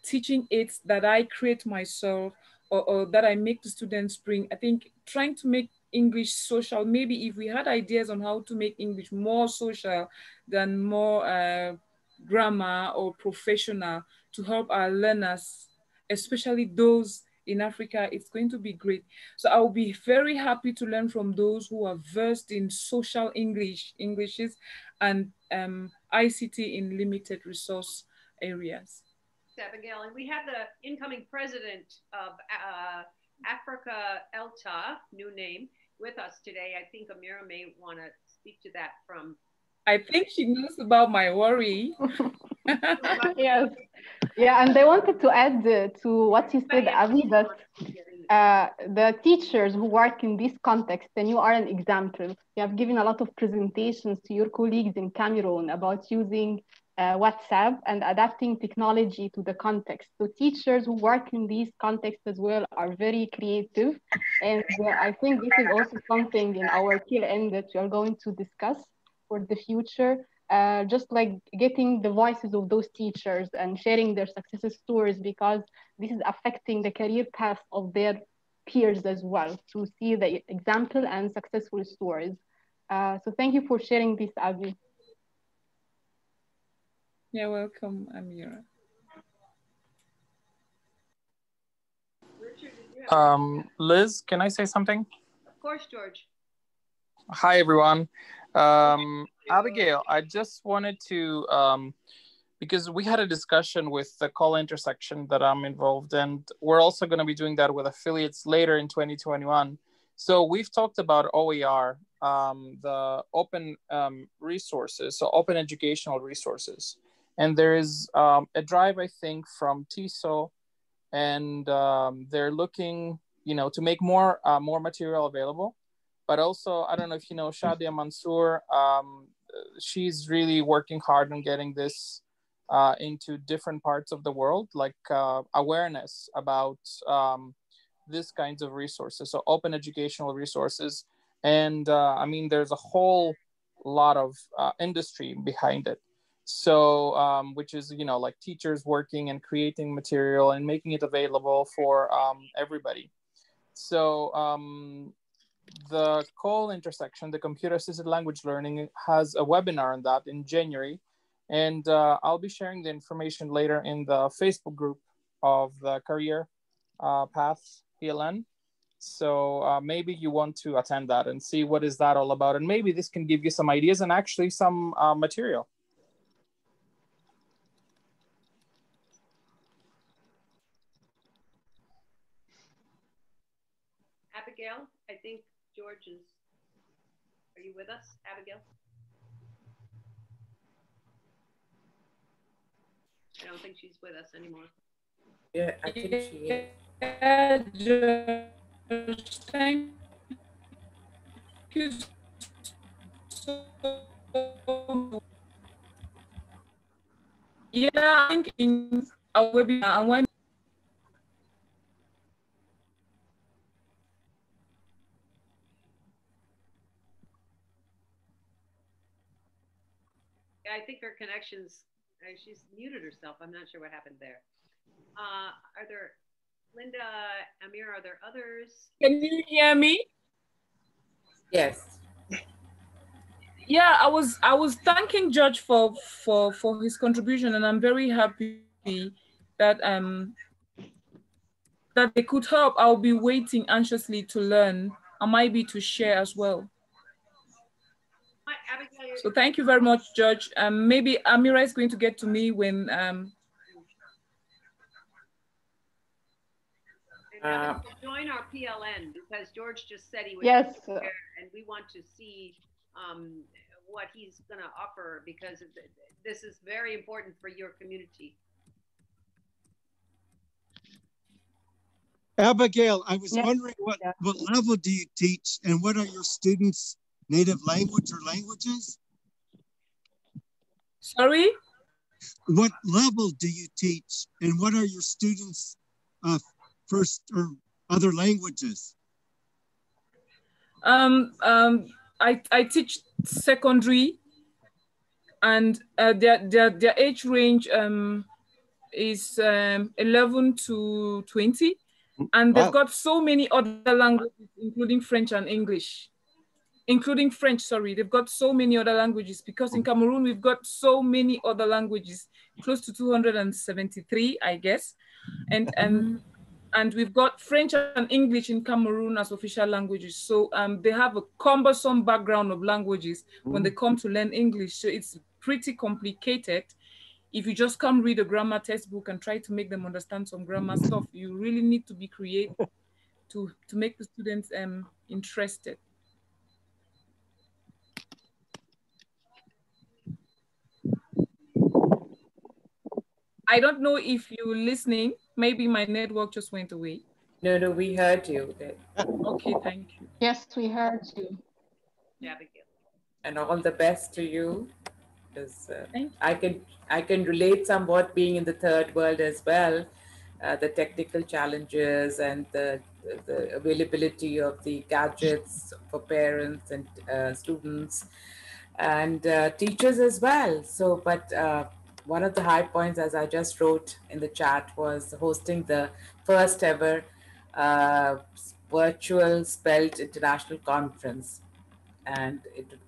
teaching aids that I create myself or that I make the students bring. I think trying to make English social, maybe if we had ideas on how to make English more social than more grammar or professional to help our learners, especially those in Africa, it's going to be great. So I'll be very happy to learn from those who are versed in social Englishes and ICT in limited resource areas. Abigail, and we have the incoming president of Africa ELTA, new name, with us today. I think Amira may want to speak to that from. I think she knows about my worry. Yes. Yeah, and I wanted to add to what you said, Abby, that the teachers who work in this context, and you are an example. You have given a lot of presentations to your colleagues in Cameroon about using WhatsApp and adapting technology to the context. So teachers who work in these contexts as well are very creative. And I think this is also something in our tail end that we are going to discuss for the future. Just like getting the voices of those teachers and sharing their success stories, because this is affecting the career path of their peers as well, to see the example and successful stories. So thank you for sharing this, Abby. You're welcome, Amira. Richard, Liz, can I say something? Of course, George. Hi, everyone. Abigail, I just wanted to, because we had a discussion with the call intersection that I'm involved in. We're also going to be doing that with affiliates later in 2021. So we've talked about OER, the open resources, so open educational resources. And there is a drive, I think, from TESOL, and they're looking, to make more material available. But also, I don't know if you know Shadia Mansour. She's really working hard on getting this into different parts of the world, like awareness about this kinds of resources, so open educational resources. And I mean, there's a whole lot of industry behind it. So, which is, like teachers working and creating material and making it available for everybody. So, the call intersection, the computer assisted language learning, has a webinar on that in January. And I'll be sharing the information later in the Facebook group of the career path PLN. So maybe you want to attend that and see what is that all about. And maybe this can give you some ideas and actually some material. Abigail, I think George is, are you with us, Abigail? I don't think she's with us anymore. Yeah, I think she is. Yeah, George, thank you so much. Yeah, I think in a webinar, and when Yeah, I think her connection's, she's muted herself. I'm not sure what happened there. Are there, Linda, Amir, are there others? can you hear me? Yes. Yeah, I was thanking George for his contribution, and I'm very happy that that they could help. I'll be waiting anxiously to learn and maybe to share as well. So thank you very much, George. Maybe Amira is going to get to me when join our PLN, because George just said he would. Yes. And we want to see what he's going to offer, because this is very important for your community. Abigail, I was wondering what level do you teach, and what are your students' native language or languages? Sorry? What level do you teach, and what are your students' first or other languages? I teach secondary, and their age range is 11 to 20, and they've got so many other languages, including French and English. Including French, sorry, they've got so many other languages, because in Cameroon, we've got so many other languages, close to 273, I guess. And we've got French and English in Cameroon as official languages. So they have a cumbersome background of languages when they come to learn English. So it's pretty complicated. If you just come read a grammar textbook and try to make them understand some grammar stuff, you really need to be creative to make the students interested. I don't know if you're listening. Maybe my network just went away. No, we heard you. Okay, thank you. Yes, we heard you. And all the best to you. Because I can relate somewhat, being in the third world as well. The technical challenges and the availability of the gadgets for parents and students and teachers as well. So, but one of the high points, as I just wrote in the chat, was hosting the first ever virtual Spelt International Conference. And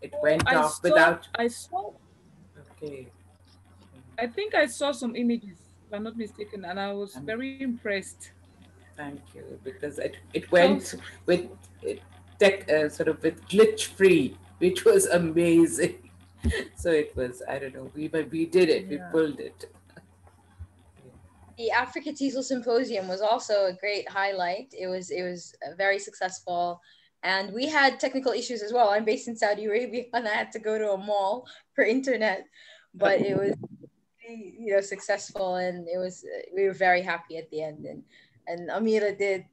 it went off without... I saw... Okay. I think I saw some images, if I'm not mistaken, and I was very impressed. Thank you, because it went with tech, sort of with glitch free, which was amazing. So it was, I don't know, we did it, we pulled it. The Africa TESOL Symposium was also a great highlight. It was very successful, and we had technical issues as well. I'm based in Saudi Arabia, and I had to go to a mall for internet, but it was successful, and we were very happy at the end. And Amira did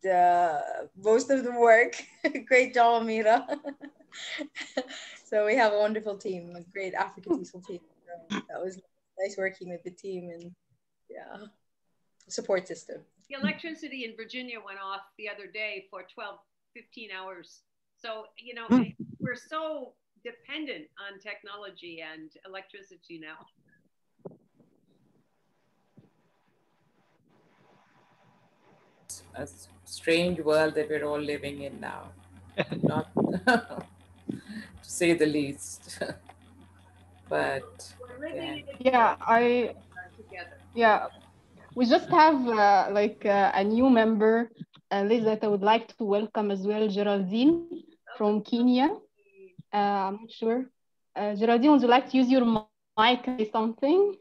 most of the work. Great job, Amira. So we have a wonderful team, a great Africa TESOL team. So that was nice working with the team, and support system. The electricity in Virginia went off the other day for 15 hours. So, we're so dependent on technology and electricity now. A strange world that we're all living in now, not to say the least. But we just have a new member Liz, that I would like to welcome as well Geraldine from Kenya. I'm not sure. Geraldine, would you like to use your mic and say something?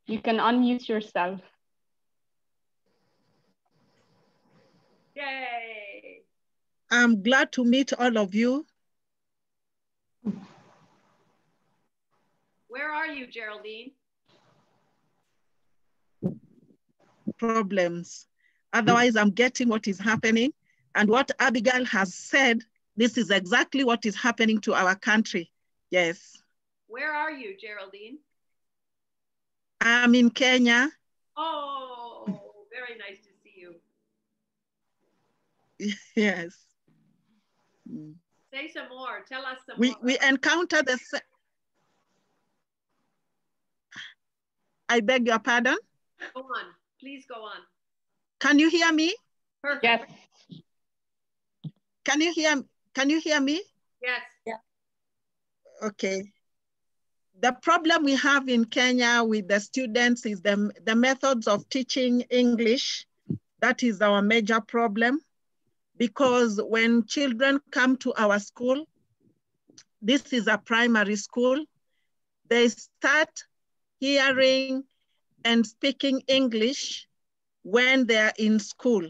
You can unmute yourself. Yay! I'm glad to meet all of you. Where are you, Geraldine? Problems. Otherwise, I'm getting what is happening. And what Abigail has said, this is exactly what is happening to our country. Yes. Where are you, Geraldine? I'm in Kenya. Oh, very nice to see you. Yes. Say some more. Tell us some more. We encounter the... I beg your pardon? Go on. Please go on. Can you hear me? Perfect. Yes. Can you hear me? Yes. Yeah. Okay. The problem we have in Kenya with the students is the methods of teaching English. That is our major problem, because when children come to our school, this is a primary school, they start hearing and speaking English when they're in school,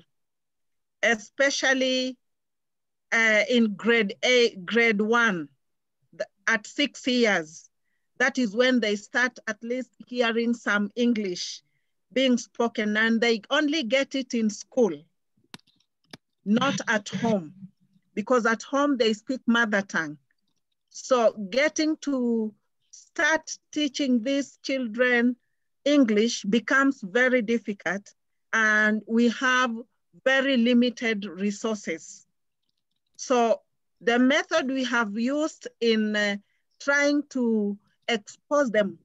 especially in grade 1 at 6 years. That is when they start at least hearing some English being spoken, and they only get it in school, not at home, because at home they speak mother tongue. So getting to start teaching these children English becomes very difficult, and we have very limited resources. So the method we have used in trying to expose them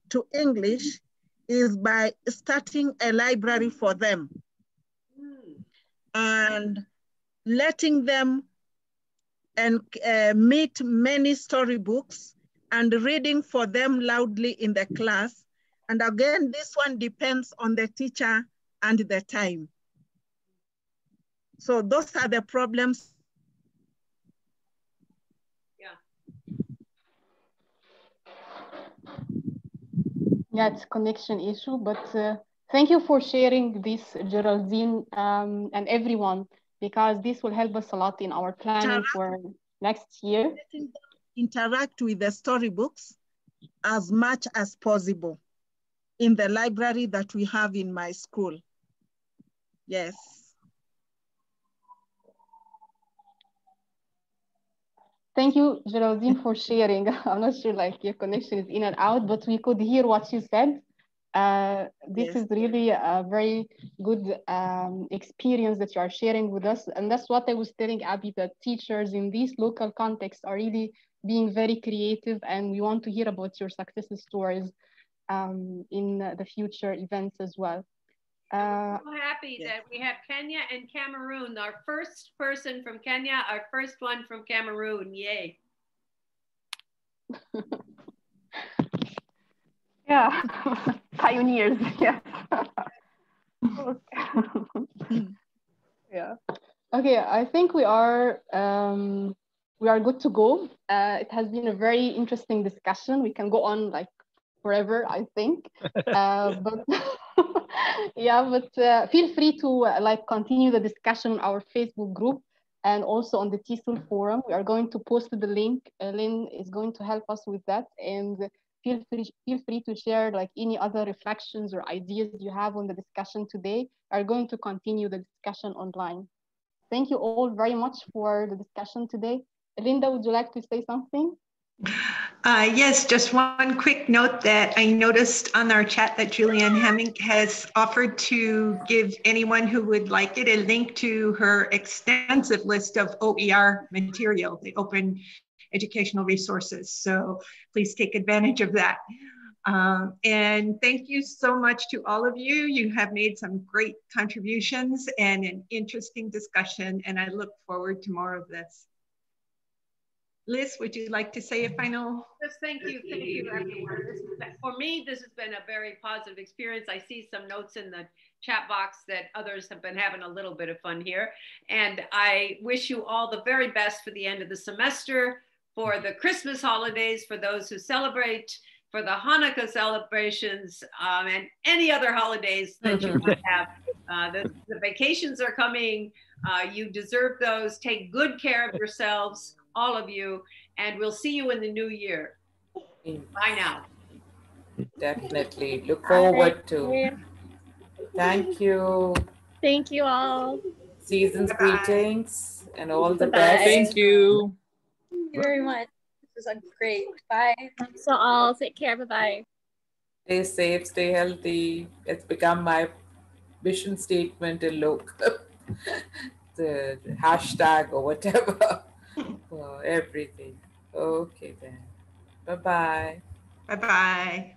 to English is by starting a library for them and letting them meet many storybooks and reading for them loudly in the class. And again, this one depends on the teacher and the time. So those are the problems. Yeah, it's a connection issue, but thank you for sharing this, Geraldine, and everyone, because this will help us a lot in our planning for next year. Interact with the storybooks as much as possible in the library that we have in my school. Yes. Thank you, Geraldine, for sharing. I'm not sure like your connection is in and out, but we could hear what you said. This is really a very good experience that you are sharing with us. And that's what I was telling Abby, that teachers in these local contexts are really being very creative, and we want to hear about your success stories in the future events as well. I'm so happy that we have Kenya and Cameroon. Our first person from Kenya, our first one from Cameroon. Yay. Yeah, pioneers, yes. Yeah. Okay, I think we are good to go. It has been a very interesting discussion. We can go on like forever, I think. But yeah, but feel free to like continue the discussion on our Facebook group and also on the TESOL forum. We are going to post the link. Lynn is going to help us with that, and feel free to share like any other reflections or ideas you have on the discussion today. We are going to continue the discussion online. Thank you all very much for the discussion today. Linda, would you like to say something? Yes, just one quick note that I noticed on our chat that Julianne Hemming has offered to give anyone who would like it a link to her extensive list of OER material, the open educational resources. So please take advantage of that. And thank you so much to all of you. You have made some great contributions and an interesting discussion, and I look forward to more of this. Liz, would you like to say a final? Yes, thank you everyone. For me, this has been a very positive experience. I see some notes in the chat box that others have been having a little bit of fun here. And I wish you all the very best for the end of the semester, for the Christmas holidays, for those who celebrate, for the Hanukkah celebrations, and any other holidays that you might have. The vacations are coming. You deserve those. Take good care of yourselves, all of you, and we'll see you in the new year. Bye now. Definitely. Look forward to. Thank you. Thank you all. Season's greetings and all the Bye-bye. best. Thank you. Thank you very much. This was great. Bye. So all take care. Bye-bye. Stay safe, stay healthy. It's become my mission statement in local. the hashtag or whatever for everything. Okay then. Bye-bye. Bye-bye.